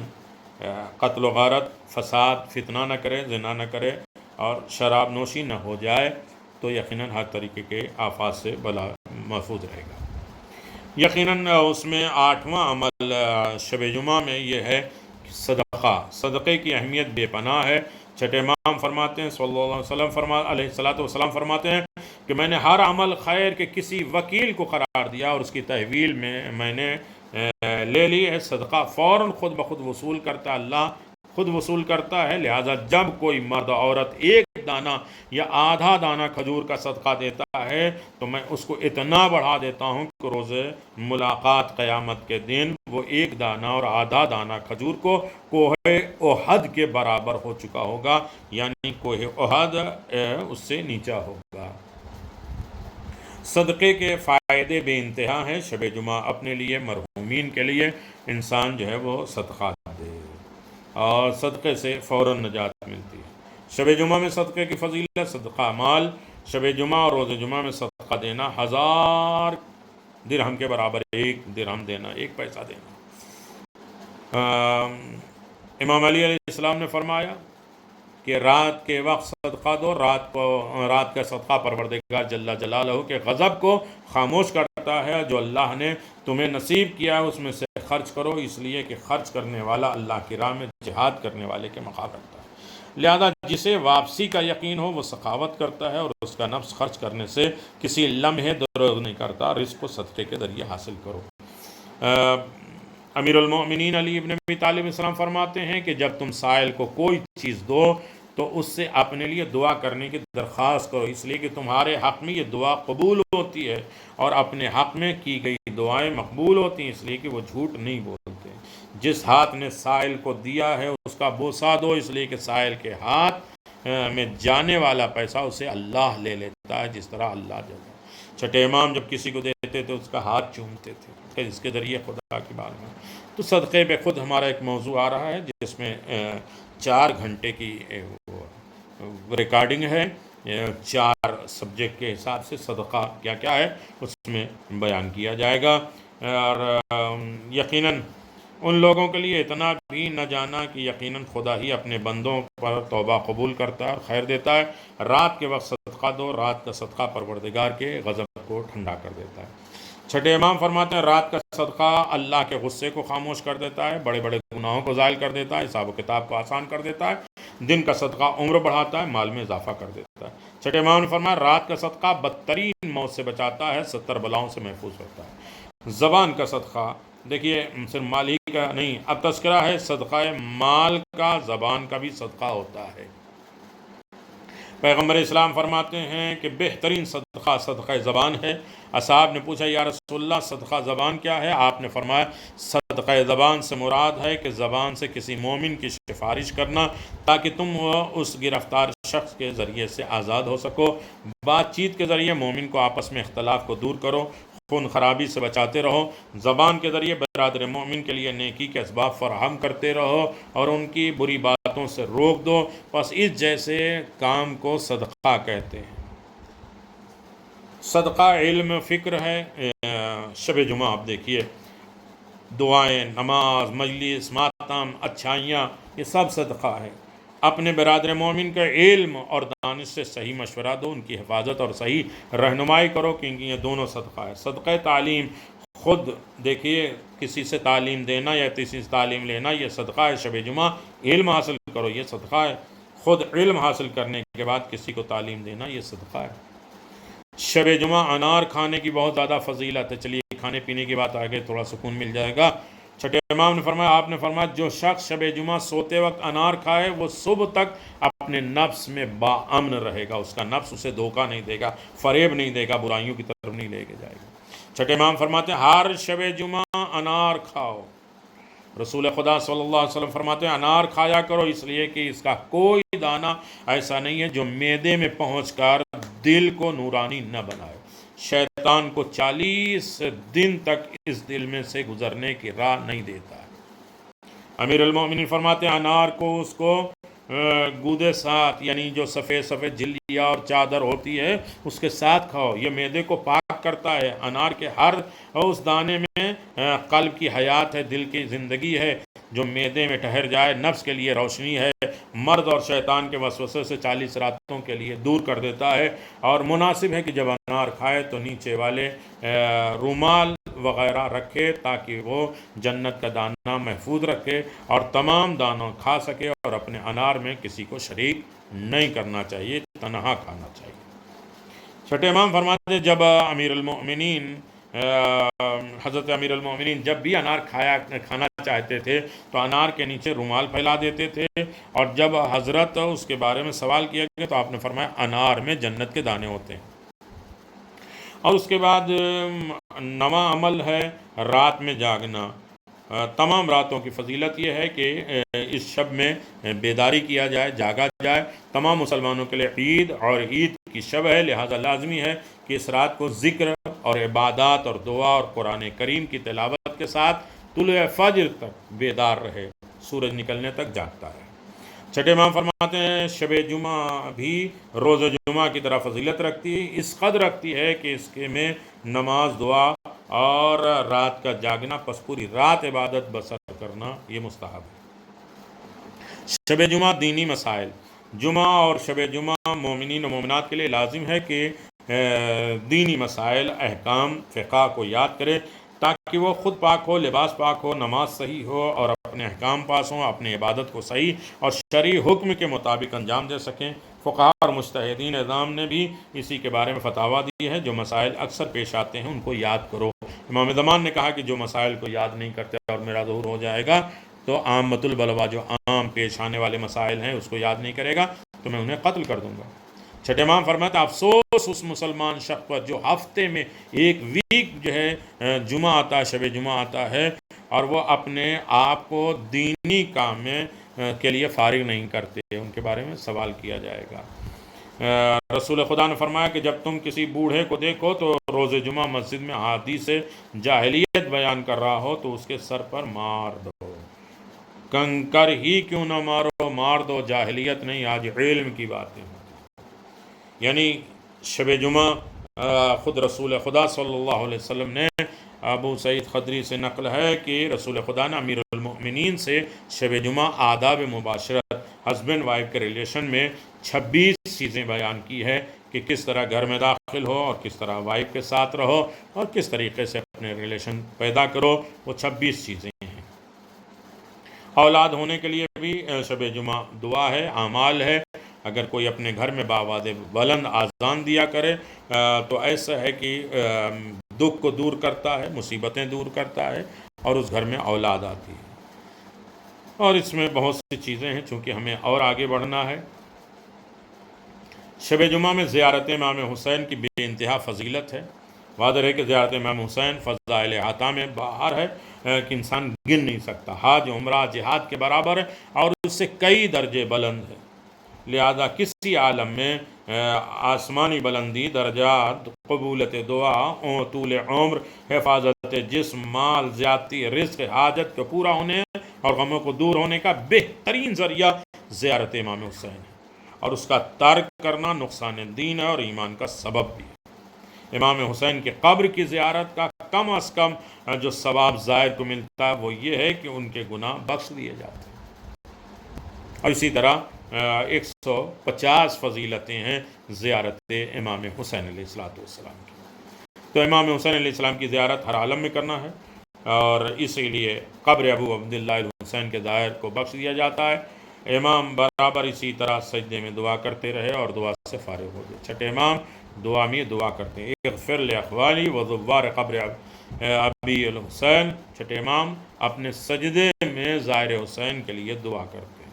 قتل و غارت، فساد، فتنہ نہ کرے، زنا نہ کرے اور شراب نوشی نہ ہو جائے تو یقیناً ہر طریقے کے آفات سے بلا محفوظ رہے گا۔ یقیناً اس میں 8واں عمل شب جمعہ میں یہ ہے کہ صدقے کی اہمیت بے پناہ ہے۔ چھٹے امام فرماتے ہیں صلی اللہ علیہ وسلم فرماتے ہیں کہ میں نے ہر عمل خیر کے کسی وکیل کو قرار دیا اور اس کی تحویل میں نے لے لی ہے، صدقہ فوراً خود بخود وصول کرتا ہے، اللہ خود وصول کرتا ہے، لہٰذا جب کوئی مرد عورت ایک دانہ یا آدھا دانہ کھجور کا صدقہ دیتا ہے تو میں اس کو اتنا بڑھا دیتا ہوں کہ روز ملاقات قیامت کے دن وہ ایک دانہ اور آدھا دانہ کھجور کو کوہ احد کے برابر ہو چکا ہوگا، یعنی کوہ احد اس سے نیچا ہوگا۔ صدقے کے فائدے بے انتہا ہیں۔ شب جمعہ اپنے لیے، مرحومین کے لیے انسان جو ہے وہ صدقہ دے اور صدقے سے فوراً نجات ملتی ہے۔ شب جمعہ میں صدقے کی فضیلت، صدقہ مال شب جمعہ اور روز جمعہ میں صدقہ دینا 1000 درہم کے برابر، 1 درہم دینا، 1 پیسہ دینا۔ امام علی علیہ السلام نے فرمایا کہ رات کے وقت صدقہ دو، رات کا صدقہ پروردگار جل جلالہ کے غضب کو خاموش کرتا ہے، جو اللہ نے تمہیں نصیب کیا ہے اس میں سے خرچ کرو، اس لیے کہ خرچ کرنے والا اللہ کی راہ میں جہاد کرنے والے کے مقام رکھتا ہے، لہذا جسے واپسی کا یقین ہو وہ سخاوت کرتا ہے اور اس کا نفس خرچ کرنے سے کسی لمحے دروغ نہیں کرتا، رزق کو صدقے کے ذریعے حاصل کرو۔ امیر المؤمنین علی ابن ابی طالب السلام فرماتے ہیں کہ جب تم سائل کو کوئی چیز دو تو اس سے اپنے لیے دعا کرنے کی درخواست کرو، اس لیے کہ تمہارے حق میں یہ دعا قبول ہوتی ہے اور اپنے حق میں کی گئی دعائیں مقبول ہوتی ہیں، اس لیے کہ وہ جھوٹ نہیں بولتے۔ جس ہاتھ نے سائل کو دیا ہے اس کا بوسہ دو، اس لیے کہ سائل کے ہاتھ میں جانے والا پیسہ اسے اللہ لے لیتا ہے جس طرح اللہ دیتا ہے۔ چھٹے امام جب کسی کو دیتے تھے اس کا ہاتھ چومتے تھے، اس کے ذریعے خدا کی بات میں۔ تو صدقے پہ خود ہمارا ایک موضوع آ رہا ہے جس میں 4 گھنٹے کی ریکارڈنگ ہے، 4 سبجیکٹ کے حساب سے صدقہ کیا کیا ہے اس میں بیان کیا جائے گا، اور یقیناً ان لوگوں کے لیے اتنا بھی نہ جانا کہ یقیناً خدا ہی اپنے بندوں پر توبہ قبول کرتا ہے اور خیر دیتا ہے۔ رات کے وقت صدقہ دو، رات کا صدقہ پروردگار کے غضب کو ٹھنڈا کر دیتا ہے۔ چھٹے امام فرماتے ہیں رات کا صدقہ اللہ کے غصے کو خاموش کر دیتا ہے، بڑے بڑے گناہوں کو زائل کر دیتا ہے، حساب و کتاب کو آسان کر دیتا ہے، دن کا صدقہ عمر بڑھاتا ہے، مال میں اضافہ کر دیتا ہے۔ چھٹے امام نے فرمایا رات کا صدقہ بدترین موت سے بچاتا ہے، 70 بلاؤں سے محفوظ رکھتا ہے۔ زبان کا صدقہ، دیکھیے صرف مال ہی کا نہیں، اب تذکرہ ہے صدقہ مال کا، زبان کا بھی صدقہ ہوتا ہے۔ پیغمبر اسلام فرماتے ہیں کہ بہترین صدقہ صدقہ زبان ہے۔ اصحاب نے پوچھا یا رسول اللہ صدقہ زبان کیا ہے؟ آپ نے فرمایا صدقہ زبان سے مراد ہے کہ زبان سے کسی مومن کی سفارش کرنا تاکہ تم اس گرفتار شخص کے ذریعے سے آزاد ہو سکو۔ بات چیت کے ذریعے مومن کو آپس میں اختلاف کو دور کرو، خون خرابی سے بچاتے رہو، زبان کے ذریعے برادر مومن کے لیے نیکی کے اسباب فراہم کرتے رہو اور ان کی بری باتوں سے روک دو، بس اس جیسے کام کو صدقہ کہتے ہیں۔ صدقہ علم فکر ہے۔ شب جمعہ آپ دیکھیے، دعائیں، نماز، مجلس، ماتم، اچھائیاں، یہ سب صدقہ ہے۔ اپنے برادر مومن کا علم اور دانش سے صحیح مشورہ دو، ان کی حفاظت اور صحیح رہنمائی کرو، کیونکہ یہ دونوں صدقہ ہے۔ صدقہ تعلیم، خود دیکھیے کسی سے تعلیم دینا یا کسی سے تعلیم لینا یہ صدقہ ہے۔ شب جمعہ علم حاصل کرو، یہ صدقہ ہے۔ خود علم حاصل کرنے کے بعد کسی کو تعلیم دینا یہ صدقہ ہے۔ شب جمعہ انار کھانے کی بہت زیادہ فضیلت ہے۔ چلیے کھانے پینے کی بات آگے تھوڑا سکون مل جائے گا۔ چھٹے امام نے فرمایا، آپ نے فرمایا جو شخص شب جمعہ سوتے وقت انار کھائے وہ صبح تک اپنے نفس میں با امن رہے گا، اس کا نفس اسے دھوکہ نہیں دے گا، فریب نہیں دے گا، برائیوں کی طرف نہیں لے کے جائے گا۔ چھٹے امام فرماتے ہیں ہر شب جمعہ انار کھاؤ۔ رسول خدا صلی اللہ علیہ وسلم فرماتے ہیں انار کھایا کرو اس لیے کہ اس کا کوئی دانہ ایسا نہیں ہے جو معدے میں پہنچ کر دل کو نورانی نہ بنائے، شیطان کو 40 دن تک اس دل میں سے گزرنے کی راہ نہیں دیتا ہے۔ امیر المومنین فرماتے ہیں انار کو اس کو گودے ساتھ، یعنی جو سفید سفید جھلیاں اور چادر ہوتی ہے اس کے ساتھ کھاؤ، یہ معدے کو پاک کرتا ہے۔ انار کے ہر اس دانے میں قلب کی حیات ہے، دل کی زندگی ہے، جو معدے میں ٹھہر جائے نفس کے لیے روشنی ہے، مرد اور شیطان کے وسوسے سے 40 راتوں کے لیے دور کر دیتا ہے۔ اور مناسب ہے کہ جب انار کھائے تو نیچے والے رومال وغیرہ رکھے تاکہ وہ جنت کا دانہ محفوظ رکھے اور تمام دانوں کھا سکے، اور اپنے انار میں کسی کو شریک نہیں کرنا چاہیے، تنہا کھانا چاہیے۔ چھٹے امام فرماتے ہیں جب حضرت امیر المومنین جب بھی انار کھانا چاہتے تھے تو انار کے نیچے رومال پھیلا دیتے تھے، اور جب حضرت اس کے بارے میں سوال کیا گیا تو آپ نے فرمایا انار میں جنت کے دانے ہوتے ہیں۔ اور اس کے بعد نواں عمل ہے رات میں جاگنا۔ تمام راتوں کی فضیلت یہ ہے کہ اس شب میں بیداری کیا جائے، جاگا جائے۔ تمام مسلمانوں کے لیے عید اور عید کی شب ہے، لہذا لازمی ہے کہ اس رات کو ذکر اور عبادات اور دعا اور قرآن کریم کی تلاوت کے ساتھ طلوع فجر تک بیدار رہے، سورج نکلنے تک جاگتا ہے۔ چھٹے امام فرماتے ہیں شب جمعہ بھی روز جمعہ کی طرح فضیلت رکھتی ہے، اس قدر رکھتی ہے کہ اس کے میں نماز، دعا اور رات کا جاگنا، پس پوری رات عبادت بسر کرنا یہ مستحب ہے۔ شب جمعہ دینی مسائل۔ جمعہ اور شب جمعہ مومنین و مومنات کے لیے لازم ہے کہ دینی مسائل، احکام، فقہ کو یاد کرے تاکہ وہ خود پاک ہو، لباس پاک ہو، نماز صحیح ہو اور اپنے احکام پاس ہوں، اپنی عبادت کو صحیح اور شرعی حکم کے مطابق انجام دے سکیں۔ فقہاء اور مجتہدین اعظام نے بھی اسی کے بارے میں فتاویٰ دی ہے، جو مسائل اکثر پیش آتے ہیں ان کو یاد کرو۔ امام زمان نے کہا کہ جو مسائل کو یاد نہیں کرتے اور میرا ظہور ہو جائے گا تو عامۃ البلوا، جو عام پیش آنے والے مسائل ہیں اس کو یاد نہیں کرے گا تو میں انہیں قتل کر دوں گا۔ چھٹے امام فرماتا افسوس اس مسلمان شخص پر جو ہفتے میں ایک ویک جو ہے جمعہ آتا ہے، شب جمعہ آتا ہے، اور وہ اپنے آپ کو دینی کام میں کے لیے فارغ نہیں کرتے، ان کے بارے میں سوال کیا جائے گا۔ رسول خدا نے فرمایا کہ جب تم کسی بوڑھے کو دیکھو تو روز جمعہ مسجد میں حدیث جاہلیت بیان کر رہا ہو تو اس کے سر پر مار دو، کنکر ہی کیوں نہ مارو، مار دو، جاہلیت نہیں، آج علم کی باتیں ہیں۔ یعنی شب جمعہ خود رسول خدا صلی اللہ علیہ وسلم نے، ابو سعید خدری سے نقل ہے کہ رسول خدا نے امیر المؤمنین سے شب جمعہ آداب مباشرت، ہسبینڈ وائف کے ریلیشن میں 26 چیزیں بیان کی ہے کہ کس طرح گھر میں داخل ہو اور کس طرح وائف کے ساتھ رہو اور کس طریقے سے اپنے ریلیشن پیدا کرو، وہ 26 چیزیں ہیں۔ اولاد ہونے کے لیے بھی شب جمعہ دعا ہے، اعمال ہے۔ اگر کوئی اپنے گھر میں باواد بلند آذان دیا کرے تو ایسا ہے کہ دکھ کو دور کرتا ہے، مصیبتیں دور کرتا ہے اور اس گھر میں اولاد آتی ہے۔ اور اس میں بہت سی چیزیں ہیں، چونکہ ہمیں اور آگے بڑھنا ہے۔ شب جمعہ میں زیارت امام حسین کی بے انتہا فضیلت ہے۔ واضح ہے کہ زیارت امام حسین فضائل احاطہ میں باہر ہے کہ انسان گن نہیں سکتا، حج عمرہ جہاد کے برابر ہے اور اس سے کئی درجے بلند ہے۔ لہذا کسی عالم میں آسمانی بلندی، درجات، قبولت دعا، طول عمر، حفاظت جسم، مال، زیادتی رزق، حاجت کے پورا ہونے اور غموں کو دور ہونے کا بہترین ذریعہ زیارت امام حسین ہے، اور اس کا ترک کرنا نقصان دین ہے اور ایمان کا سبب بھی ہے۔ امام حسین کے قبر کی زیارت کا کم از کم جو ثواب زائر کو ملتا ہے وہ یہ ہے کہ ان کے گناہ بخش دیے جاتے ہیں، اور اسی طرح 150 فضیلتیں ہیں زیارت امام حسین علیہ السلام کی۔ تو امام حسین علیہ السلام کی زیارت ہر عالم میں کرنا ہے، اور اسی لیے قبر ابو عبداللہ الحسین کے ظاہر کو بخش دیا جاتا ہے۔ امام برابر اسی طرح سجدے میں دعا کرتے رہے اور دعا سے فارغ ہو گئے۔ چھٹے امام دعا میں دعا کرتے ہیں، اغفر لاخوانی وزوار قبر ابی الحسین۔ چھٹے امام اپنے سجدے میں ظاہر حسین کے لیے دعا کرتے ہیں۔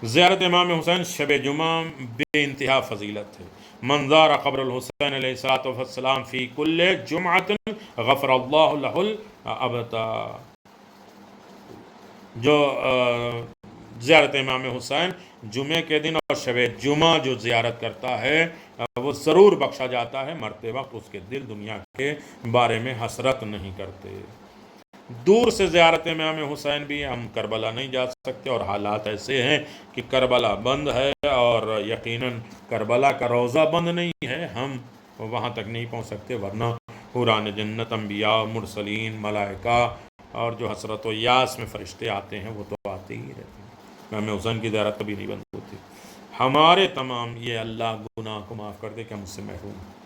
زیارت امام حسین شب جمعہ بے انتہا فضیلت ہے۔ من زار قبر الحسین علیہ السلام فی کل جمعۃ غفر اللہ لہ الابتا۔ جو زیارت امام حسین جمعے کے دن اور شب جمعہ جو زیارت کرتا ہے وہ ضرور بخشا جاتا ہے، مرتے وقت اس کے دل دنیا کے بارے میں حسرت نہیں کرتے۔ دور سے زیارت امام حسین بھی، ہم کربلا نہیں جا سکتے اور حالات ایسے ہیں کہ کربلا بند ہے، اور یقیناً کربلا کا روضہ بند نہیں ہے، ہم وہاں تک نہیں پہنچ سکتے، ورنہ حوران جنت، انبیاء، مرسلین، ملائکہ اور جو حسرت و یاس میں فرشتے آتے ہیں وہ تو آتے ہی رہتے ہیں۔ امام حسین کی زیارت کبھی نہیں بند ہوتی۔ ہمارے تمام یہ اللہ گناہ کو معاف کر دے کہ ہم اس سے محروم ہیں۔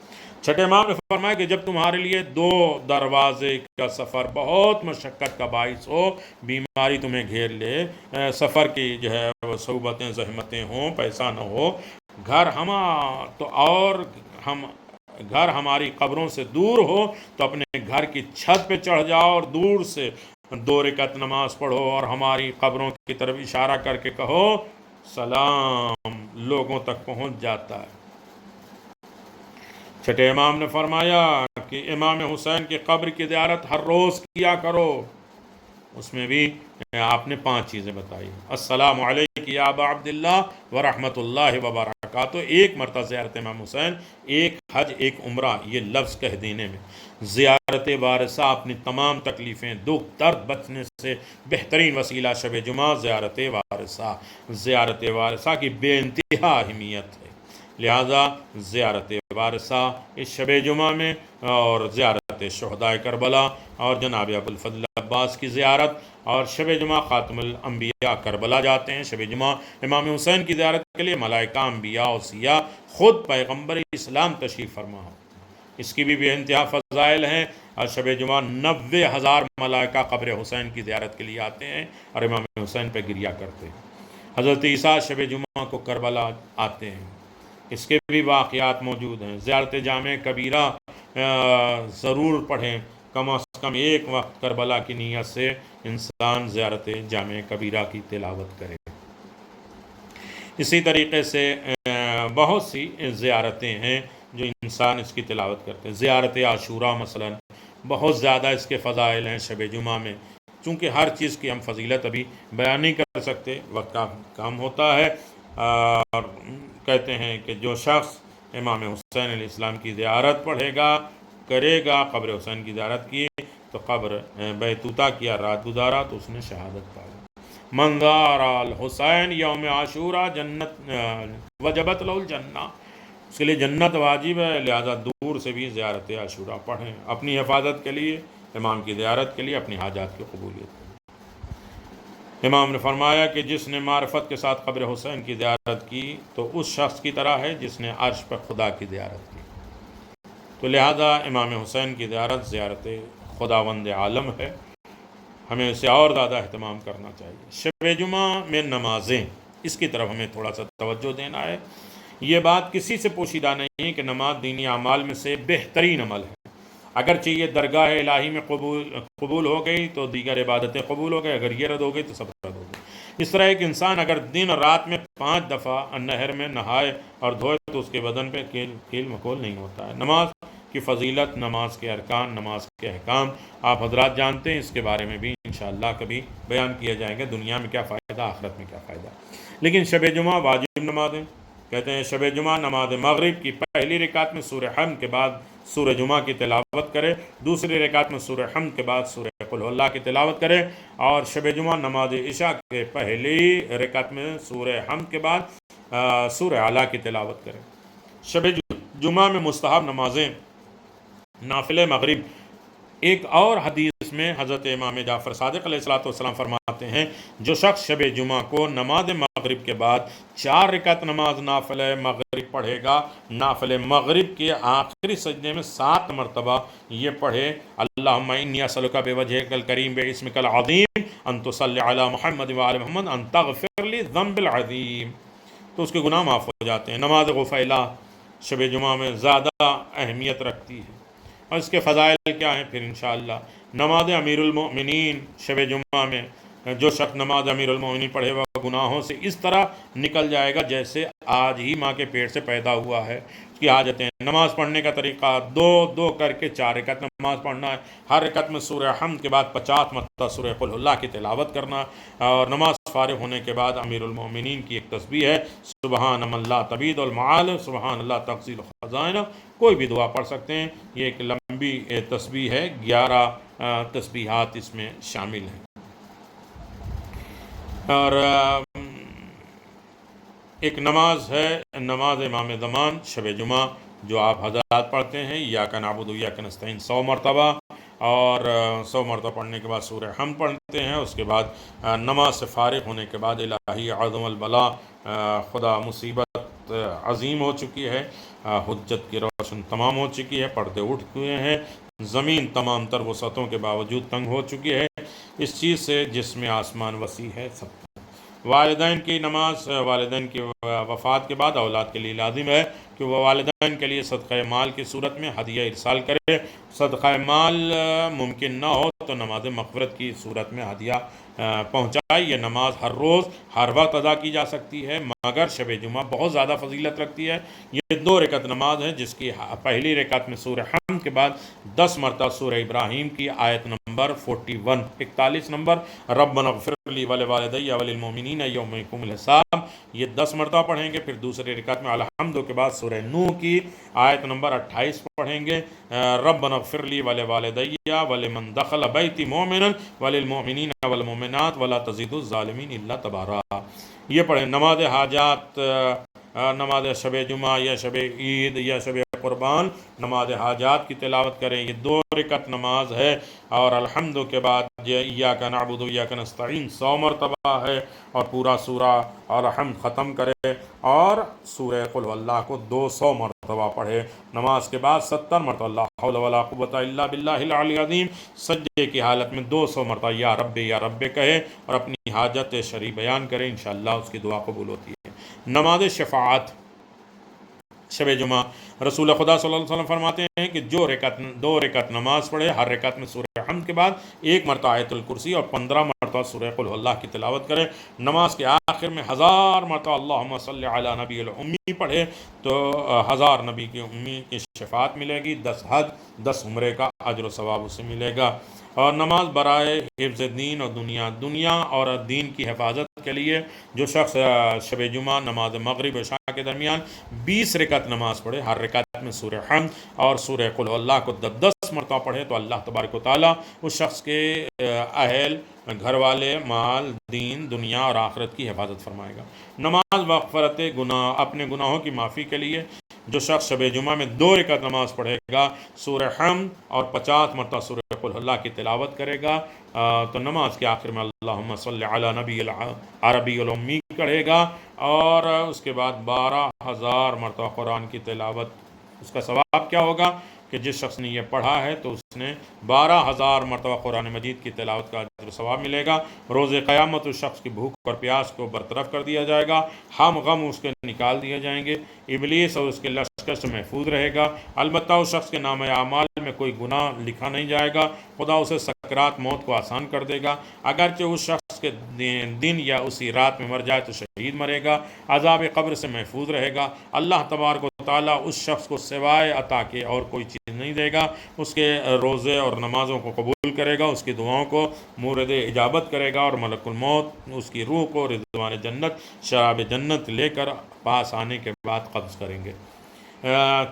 چھٹے امام نے فرمایا کہ جب تمہارے لیے 2 دروازے کا سفر بہت مشقت کا باعث ہو، بیماری تمہیں گھیر لے، سفر کی جو ہے وہ صعوبتیں زحمتیں ہوں، پیسہ نہ ہو، گھر ہماری قبروں سے دور ہو، تو اپنے گھر کی چھت پہ چڑھ جاؤ اور دور سے 2 رکعت نماز پڑھو اور ہماری قبروں کی طرف اشارہ کر کے کہو سلام، لوگوں تک پہنچ جاتا ہے۔ چھٹے امام نے فرمایا کہ امام حسین کی قبر کی زیارت ہر روز کیا کرو۔ اس میں بھی آپ نے 5 چیزیں بتائی۔ السلام علیک یا ابا عبداللہ ورحمۃ اللہ وبرکاتہ، ایک مرتبہ زیارت امام حسین، ایک حج، ایک عمرہ، یہ لفظ کہہ دینے میں زیارت وارثہ اپنی تمام تکلیفیں، دکھ، درد بچنے سے بہترین وسیلہ شب جمعہ زیارت وارثہ۔ زیارت وارثہ کی بے انتہا اہمیت ہے، لہذا زیارت وارثہ اس شب جمعہ میں، اور زیارت شہدائے کربلا اور جناب ابوالفضل عباس کی زیارت، اور شب جمعہ خاتم الانبیاء کربلا جاتے ہیں۔ شب جمعہ امام حسین کی زیارت کے لیے ملائکہ، انبیاء، اوصیاء، خود پیغمبر اسلام تشریف فرما ہو، اس کی بھی بے انتہا فضائل ہیں۔ اور شب جمعہ 90,000 ملائکہ قبر حسین کی زیارت کے لیے آتے ہیں اور امام حسین پہ گریہ کرتے ہیں۔ حضرت عیسیٰ شب جمعہ کو کربلا آتے ہیں، اس کے بھی واقعات موجود ہیں۔ زیارت جامع کبیرہ ضرور پڑھیں، کم از کم ایک وقت کربلا کی نیت سے انسان زیارت جامع کبیرہ کی تلاوت کرے۔ اسی طریقے سے بہت سی زیارتیں ہیں جو انسان اس کی تلاوت کرتے ہیں۔ زیارت عاشوراء مثلا بہت زیادہ اس کے فضائل ہیں شب جمعہ میں، چونکہ ہر چیز کی ہم فضیلت ابھی بیان نہیں کر سکتے، وقت کا کام ہوتا ہے۔ اور کہتے ہیں کہ جو شخص امام حسین علیہ السلام کی زیارت پڑھے گا، کرے گا، قبر حسین کی زیارت کی تو قبر بیتوتہ کیا، رات گزارا تو اس نے شہادت پائی۔ من زار الحسین یوم عاشوراء جنت وجبت له الجنہ، اس کے لیے جنت واجب ہے، لہذا دور سے بھی زیارت عاشوراء پڑھیں، اپنی حفاظت کے لیے، امام کی زیارت کے لیے، اپنی حاجات کی قبولیت کے لیے۔ امام نے فرمایا کہ جس نے معرفت کے ساتھ قبر حسین کی زیارت کی تو اس شخص کی طرح ہے جس نے عرش پر خدا کی زیارت کی۔ تو لہذا امام حسین کی زیارت زیارت خداوند عالم ہے، ہمیں اسے اور زیادہ اہتمام کرنا چاہیے۔ شب جمعہ میں نمازیں، اس کی طرف ہمیں تھوڑا سا توجہ دینا ہے۔ یہ بات کسی سے پوشیدہ نہیں کہ نماز دینی اعمال میں سے بہترین عمل ہے، اگرچہ یہ درگاہ الہی میں قبول ہو گئی تو دیگر عبادتیں قبول ہو گئی، اگر یہ رد ہو گئی تو سب رد ہو گئی، اس طرح ایک انسان اگر دن اور رات میں 5 دفعہ نہر میں نہائے اور دھوئے تو اس کے بدن پہ کیل مکول نہیں ہوتا ہے۔ نماز کی فضیلت، نماز کے ارکان، نماز کے احکام آپ حضرات جانتے ہیں، اس کے بارے میں بھی انشاءاللہ کبھی بیان کیا جائے گا، دنیا میں کیا فائدہ، آخرت میں کیا فائدہ۔ لیکن شب جمعہ واجب نماز ہے، کہتے ہیں شب جمعہ نماز مغرب کی پہلی رکعت میں سورہ حمد کے بعد سورہ جمعہ کی تلاوت کرے، دوسری رکعت میں سورہ حمد کے بعد سورہ قل اللہ کی تلاوت کرے، اور شب جمعہ نماز عشاء کے پہلی رکعت میں سورہ حمد کے بعد سورہ اعلیٰ کی تلاوت کرے۔ شب جمعہ میں مستحب نمازیں نافلہ مغرب۔ ایک اور حدیث میں حضرت امام جعفر صادق علیہ السلام فرماتے ہیں، جو شخص شب جمعہ کو نماز مغرب کے بعد 4 رکعت نماز نافلہ مغرب پڑھے گا، نافلہ مغرب کے آخری سجدے میں 7 مرتبہ یہ پڑھے، اللہم انی اسألک بوجہک الکریم باسمک العظیم ان تصلی علی محمد وعلی محمد ان تغفر لی ذنب العظیم، تو اس کے گناہ معاف ہو جاتے ہیں۔ نماز غفیلہ شب جمعہ میں زیادہ اہمیت رکھتی ہے، اور اس کے فضائل کیا ہیں پھر انشاءاللہ۔ نماز امیر المؤمنین شب جمعہ میں جو شخص نماز امیر المؤمنین پڑھے وہ گناہوں سے اس طرح نکل جائے گا جیسے آج ہی ماں کے پیٹ سے پیدا ہوا ہے۔ اس کی حاجتیں، نماز پڑھنے کا طریقہ 2 کر کے 4 رکعت نماز پڑھنا ہے، ہر رکعت میں سورہ حمد کے بعد 50 مرتبہ سورہ قل اللہ کی تلاوت کرنا، اور نماز فارغ ہونے کے بعد امیر المؤمنین کی ایک تسبیح ہے، سبحان من لا تبید المعال، سبحان اللہ تغسیل الخزائن، کوئی بھی دعا پڑھ سکتے ہیں۔ یہ ایک لمبی تسبیح ہے، 11 تسبیحات اس میں شامل ہیں۔ اور ایک نماز ہے نماز امام زمان شب جمعہ، جو آپ حضرات پڑھتے ہیں، ایاک نعبد و ایاک نستعین 100 مرتبہ، اور 100 مرتبہ پڑھنے کے بعد سورہ حمد پڑھتے ہیں۔ اس کے بعد نماز سے فارغ ہونے کے بعد الہی عظم البلا، خدا مصیبت عظیم ہو چکی ہے، حجت کی روشن تمام ہو چکی ہے، پردے اٹھ ہوئے ہیں، زمین تمام تر وسعتوں کے باوجود تنگ ہو چکی ہے اس چیز سے جس میں آسمان وسیع ہے سب۔ والدین کی نماز، والدین کی وفات کے بعد اولاد کے لیے لازم ہے کہ وہ والدین کے لیے صدقہ مال کی صورت میں ہدیہ ارسال کرے۔ صدقہ مال ممکن نہ ہو تو نماز مغفرت کی صورت میں ہدیہ پہنچائے۔ یہ نماز ہر روز ہر وقت ادا کی جا سکتی ہے، مگر شب جمعہ بہت زیادہ فضیلت رکھتی ہے۔ یہ 2 رکعت نماز ہے جس کی پہلی رکعت میں سورہ حمد کے بعد 10 مرتبہ سورہ ابراہیم کی آیت نمبر 41 نمبر، ربنا اغفر لی ولوالدی وللمؤمنین یوم یقوم الحساب، یہ 10 مرتبہ پڑھیں گے۔ پھر دوسری رکعت میں الحمد کے بعد سورہ نوح کی آیت نمبر 28 پڑھیں گے، ربنا اغفر لی ولوالدی ولمن دخل بیتی مؤمنا وللمؤمنین والمؤمنات ولا تزید الظالمین الا تبارا۔ یہ پڑھیں۔ نماز حاجات، نماز شب جمعہ یا شب عید یا شب قربان، نماز حاجات کی تلاوت کریں۔ یہ 2 رکعت نماز ہے، اور الحمد کے بعد ایاک نعبد و ایاک نستعین 100 مرتبہ ہے، اور پورا سورہ الحمد ختم کرے، اور سورہ قل اللہ کو 200 مرتبہ پڑھے۔ نماز کے بعد 70 مرتبہ لا حول ولا قوۃ الا باللہ العلی العظیم، سجدے کی حالت میں 200 مرتبہ یا رب کہے، اور اپنی حاجت شرعی بیان کرے، انشاءاللہ اس کی دعا قبول ہوتی ہے۔ نماز شفاعت شب جمعہ، رسول خدا صلی اللہ علیہ وسلم فرماتے ہیں کہ جو 2 رکعت نماز پڑھے، ہر رکعت میں سورہ حمد کے بعد 1 مرتبہ آیت الکرسی اور 15 مرتبہ سورہ قل اللہ کی تلاوت کرے، نماز کے آخر میں 1000 مرتبہ اللہم صلی علی نبی الامی پڑھے تو 1000 نبی کی امی کی شفاعت ملے گی، 10 حج 10 عمرے کا اجر و ثواب اسے ملے گا۔ اور نماز برائے حفظ دین اور دنیا اور دین کی حفاظت کے لیے جو شخص شب جمعہ نماز مغرب و عشاء کے درمیان 20 رکعت نماز پڑھے، ہر رکعت میں سورہ حمد اور سورہ قل اللہ کو 10 مرتبہ پڑھے، تو اللہ تبارک و تعالیٰ اس شخص کے اہل، گھر والے، مال، دین، دنیا اور آخرت کی حفاظت فرمائے گا۔ نماز مغفرت گناہ، اپنے گناہوں کی معافی کے لیے جو شخص شب جمعہ میں 2 رکعت نماز پڑھے گا، سورہ حمد اور 50 مرتبہ سورہ قل اللہ کی تلاوت کرے گا، تو نماز کے آخر میں اللہم صلی علی نبی العربی الامی پڑھے گا، اور اس کے بعد 12000 مرتبہ قرآن کی تلاوت۔ اس کا ثواب کیا ہوگا کہ جس شخص نے یہ پڑھا ہے تو اس نے 12000 مرتبہ قرآن مجید کی تلاوت کا اجر و ثواب ملے گا۔ روز قیامت اس شخص کی بھوک اور پیاس کو برطرف کر دیا جائے گا، ہم غم اس کے نکال دیے جائیں گے، ابلیس اور اس کے لشکر سے محفوظ رہے گا۔ البتہ اس شخص کے نام اعمال میں کوئی گناہ لکھا نہیں جائے گا، خدا اسے سکرات موت کو آسان کر دے گا، اگرچہ اس شخص کے دن یا اسی رات میں مر جائے تو شہید مرے گا، عذاب قبر سے محفوظ رہے گا۔ اللہ تبارک و تعالیٰ اس شخص کو سوائے عطا کے اور کوئی چیز نہیں دے گا، اس کے روزے اور نمازوں کو قبول کرے گا، اس کی دعاؤں کو مورد اجابت کرے گا، اور ملک الموت اس کی روح کو رضوان جنت، شراب جنت لے کر پاس آنے کے بعد قبض کریں گے۔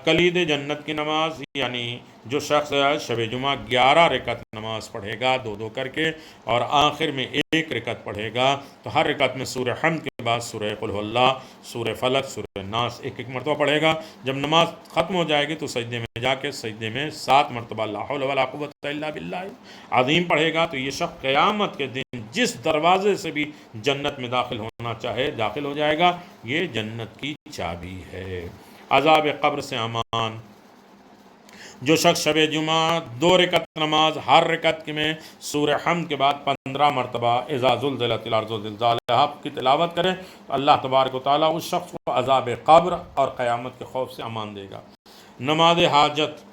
کلید جنت کی نماز، یعنی جو شخص شب جمعہ 11 رکعت نماز پڑھے گا، دو دو کر کے، اور آخر میں ایک رکعت پڑھے گا، تو ہر رکعت میں سورہ حمد کے بعد سورہ قل هو اللہ، سورہ فلق، سورہ ناس ایک ایک مرتبہ پڑھے گا۔ جب نماز ختم ہو جائے گی تو سجدے میں جا کے سجدے میں 7 مرتبہ لا حول ولا قوت الا باللہ عظیم پڑھے گا، تو یہ شخص قیامت کے دن جس دروازے سے بھی جنت میں داخل ہونا چاہے داخل ہو جائے گا۔ یہ جنت کی چابی ہے۔ عذاب قبر سے امان، جو شخص شب جمعہ 2 رکعت نماز، ہر رکعت میں سورہ حمد کے بعد 15 مرتبہ اذا زلزلت الارض زلزالہا کی تلاوت کرے، اللہ تبارک و تعالیٰ اس شخص کو عذاب قبر اور قیامت کے خوف سے امان دے گا۔ نماز حاجت،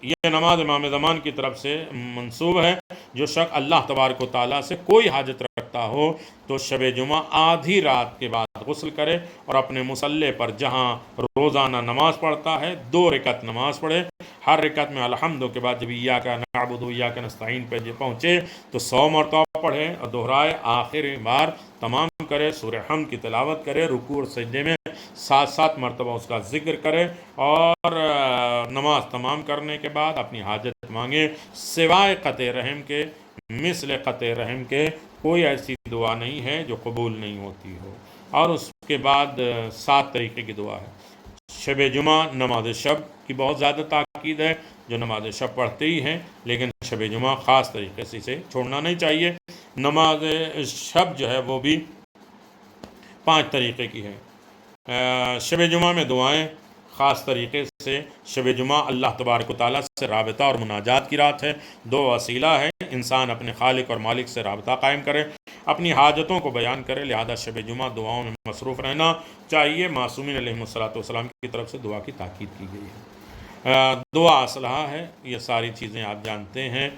یہ نماز امام زمان کی طرف سے منسوب ہے۔ جو شخص اللہ تبارک و تعالیٰ سے کوئی حاجت رکھتا ہو تو شب جمعہ آدھی رات کے بعد غسل کرے اور اپنے مصلی پر جہاں روزانہ نماز پڑھتا ہے 2 رکعت نماز پڑھے، ہر رکعت میں الحمد کے بعد جب ایاک نعبد و ایاک نستعین پہ پہنچے تو 100 مرتبہ پڑھے اور دہرائے، آخر بار تمام کرے، سورہ حمد کی تلاوت کرے، رکوع اور سجدے میں 7 مرتبہ اس کا ذکر کرے، اور نماز تمام کرنے کے بعد اپنی حاجت مانگے، سوائے قطع رحم کے، مثل قطع رحم کے کوئی ایسی دعا نہیں ہے جو قبول نہیں ہوتی ہو۔ اور اس کے بعد 7 طریقے کی دعا ہے۔ شب جمعہ نماز شب کی بہت زیادہ تاکید ہے، جو نماز شب پڑھتے ہی ہیں، لیکن شب جمعہ خاص طریقے سے اسے چھوڑنا نہیں چاہیے۔ نماز شب جو ہے وہ بھی 5 طریقے کی ہے۔ شب جمعہ میں دعائیں خاص طریقے سے، شب جمعہ اللہ تبارک و تعالیٰ سے رابطہ اور مناجات کی رات ہے، 2 وسیلہ ہے، انسان اپنے خالق اور مالک سے رابطہ قائم کرے، اپنی حاجتوں کو بیان کرے، لہذا شب جمعہ دعاؤں میں مصروف رہنا چاہیے۔ معصومین علیہ السلام کی طرف سے دعا کی تاکید کی گئی ہے۔ دعا اسلحہ ہے، یہ ساری چیزیں آپ جانتے ہیں،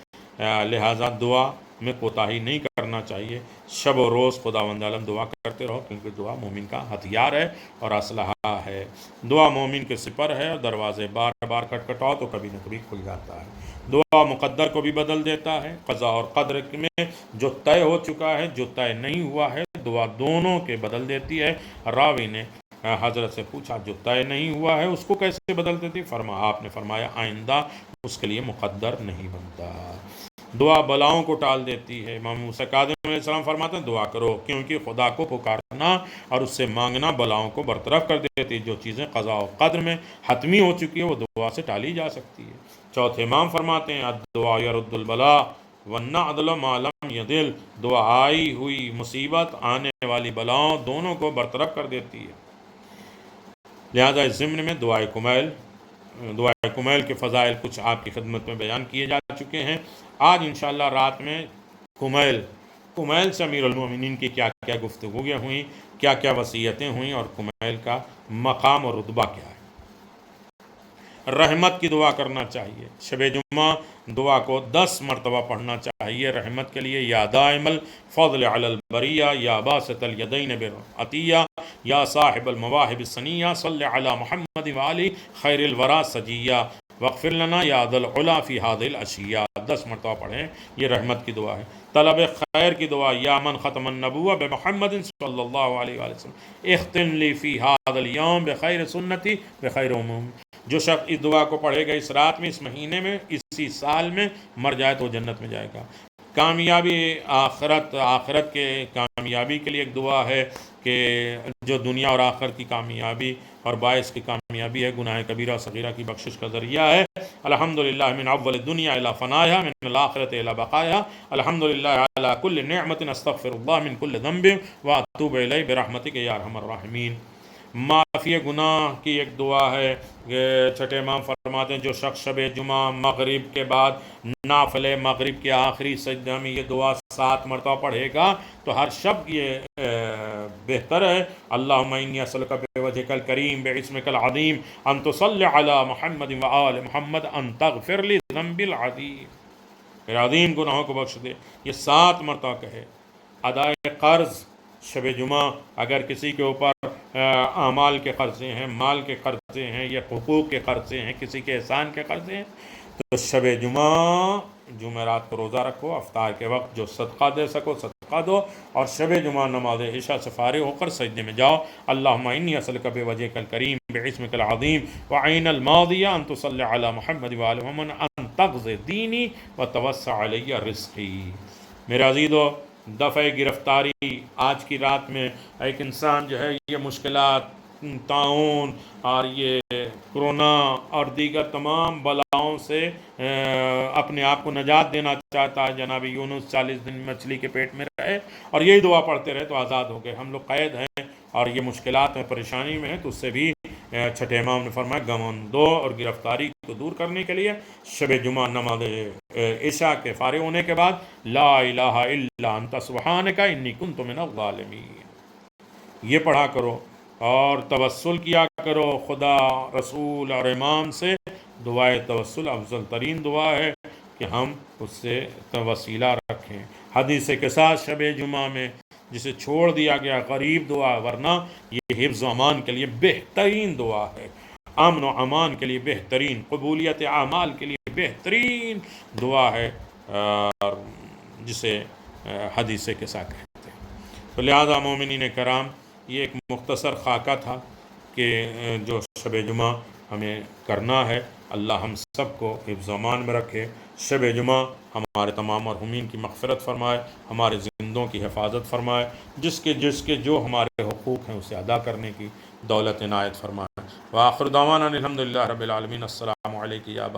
لہذا دعا میں کوتاہی نہیں کرنا چاہیے۔ شب و روز خداوند عالم دعا کرتے رہو، کیونکہ دعا مومن کا ہتھیار ہے اور اسلحہ ہے۔ دعا مومن کے سپر ہے، اور دروازے بار بار کھٹکھٹاؤ تو کبھی نہ کبھی کھل جاتا ہے۔ دعا مقدر کو بھی بدل دیتا ہے، قضا اور قدر میں جو طے ہو چکا ہے، جو طے نہیں ہوا ہے، دعا دونوں کے بدل دیتی ہے۔ راوی نے حضرت سے پوچھا جو طے نہیں ہوا ہے اس کو کیسے بدل دیتی؟ آپ نے فرمایا آئندہ اس کے لیے مقدر نہیں بنتا۔ دعا بلاؤں کو ٹال دیتی ہے، امام موسیٰ کاظم علیہ السلام فرماتے ہیں دعا کرو، کیونکہ خدا کو پکارنا اور اس سے مانگنا بلاؤں کو برطرف کر دیتی ہے۔ جو چیزیں قضاء و قدر میں حتمی ہو چکی ہے وہ دعا سے ٹالی جا سکتی ہے۔ چوتھے امام فرماتے ہیں الدعاء یرد البلاء ورنہ عدل ما لم یدل، دعا آئی ہوئی مصیبت، آنے والی بلاؤں دونوں کو برطرف کر دیتی ہے۔ لہذا اس ضمن میں دعائے کمیل کے فضائل کچھ آپ کی خدمت میں بیان کیے جا چکے ہیں۔ آج انشاءاللہ رات میں کمیل سے امیر المومنین کی کیا کیا گفتگویں ہوئیں، کیا کیا وصیتیں ہوئیں، اور کمیل کا مقام اور رتبہ کیا ہے۔ رحمت کی دعا کرنا چاہیے، شب جمعہ دعا کو 10 مرتبہ پڑھنا چاہیے رحمت کے لیے۔ یا دائم الفضل علی البریہ، یا باسط الیدین بالعطیہ، یا صاحب المواہب السنیہ، صلی علی محمد وآلہ خیر الورا سجیہ، واغفر لنا یا ذا العلا فی هذه الاشیاء، 10 مرتبہ پڑھیں، یہ رحمت کی دعا ہے۔ طلب خیر کی دعا، یا من ختم النبوہ بمحمد صلی اللہ علیہ وآلہ وسلم اختم لی فی هذا اليوم بخیر سنتی بخیر عموم، جو شخص اس دعا کو پڑھے گا اس رات میں، اس مہینے میں، اسی سال میں مر جائے تو جنت میں جائے گا۔ کامیابی آخرت کے کامیابی کے لیے ایک دعا ہے کہ جو دنیا اور آخرت کی کامیابی اور باعث کی کامیابی ہے، گناہ کبیرہ صغیرہ کی بخشش کا ذریعہ ہے۔ الحمدللہ من اول الدنیا الی فنایا، من الاخرت الی بقایا، الحمدللہ علی کل نعمت، استغفر اللہ من کل ذنب واتوب الیہ برحمتک یا ارحم الراحمین۔ معافی گناہ کی ایک دعا ہے کہ چھٹے امام فرماتے ہیں جو شخص شب جمعہ مغرب کے بعد نافل مغرب کے آخری سجدہ میں یہ دعا 7 مرتبہ پڑھے گا تو ہر شب یہ بہتر ہے۔ اللہم انی اسألک بوجہک الکریم بعصمک العظیم ان تصلی علی محمد وآل محمد ان تغفر لی ذنبی العظیم۔ میرے عظیم گناہوں کو بخش دے، یہ 7 مرتبہ کہے۔ ادائے قرض شب جمعہ، اگر کسی کے اوپر اعمال کے قرضے ہیں، مال کے قرضے ہیں، یا حقوق کے قرضے ہیں، کسی کے احسان کے قرضے ہیں، تو شب جمعہ جمعرات کو روزہ رکھو، افطار کے وقت جو صدقہ دے سکو صدقہ دو، اور شب جمعہ نماز عشاء سے فارغ ہو کر سجدے میں جاؤ۔ اللہم انی اسألک بوجہک الکریم بعصمک العظیم وعین الماضیہ ان تصلی علی محمد وآل محمد ان تغض دینی وتوسع علی رزقی۔ میرے عزیزو، دفع گرفتاری، آج کی رات میں ایک انسان جو ہے یہ مشکلات، طاعون اور یہ کرونا اور دیگر تمام بلاؤں سے اپنے آپ کو نجات دینا چاہتا ہے۔ جناب یونس 40 دن مچھلی کے پیٹ میں رہے اور یہی دعا پڑھتے رہے تو آزاد ہو گئے۔ ہم لوگ قید ہیں اور یہ مشکلات میں پریشانی میں ہیں، تو اس سے بھی چھٹے امام نے فرمایا گمندو اور گرفتاری کو دور کرنے کے لیے شب جمعہ نماز عشاء کے فارغ ہونے کے بعد لا الہ الا انت سبحانک انی کنت من الظالمین یہ پڑھا کرو، اور توسل کیا کرو خدا، رسول اور امام سے۔ دعائے توسل افضل ترین دعا ہے کہ ہم اس سے وسیلہ رکھیں۔ حدیث کے ساتھ شب جمعہ میں جسے چھوڑ دیا گیا غریب دعا، ورنہ یہ حفظ و امان کے لیے بہترین دعا ہے، امن و امان کے لیے بہترین، قبولیت اعمال کے لیے بہترین دعا ہے، جسے حدیث کے ساتھ کہتے ہیں۔ تو لہذا مومنین کرام، یہ ایک مختصر خاکہ تھا کہ جو شب جمعہ ہمیں کرنا ہے۔ اللہ ہم سب کو حفظ و امان میں رکھے۔ شب جمعہ ہمارے تمام مرحومین کی مغفرت فرمائے، ہمارے زندوں کی حفاظت فرمائے، جس کے جو ہمارے حقوق ہیں اسے ادا کرنے کی دولت عنایت فرمائے۔ وآخر دعوانا الحمدللہ رب العالمین۔ السلام علیکم یا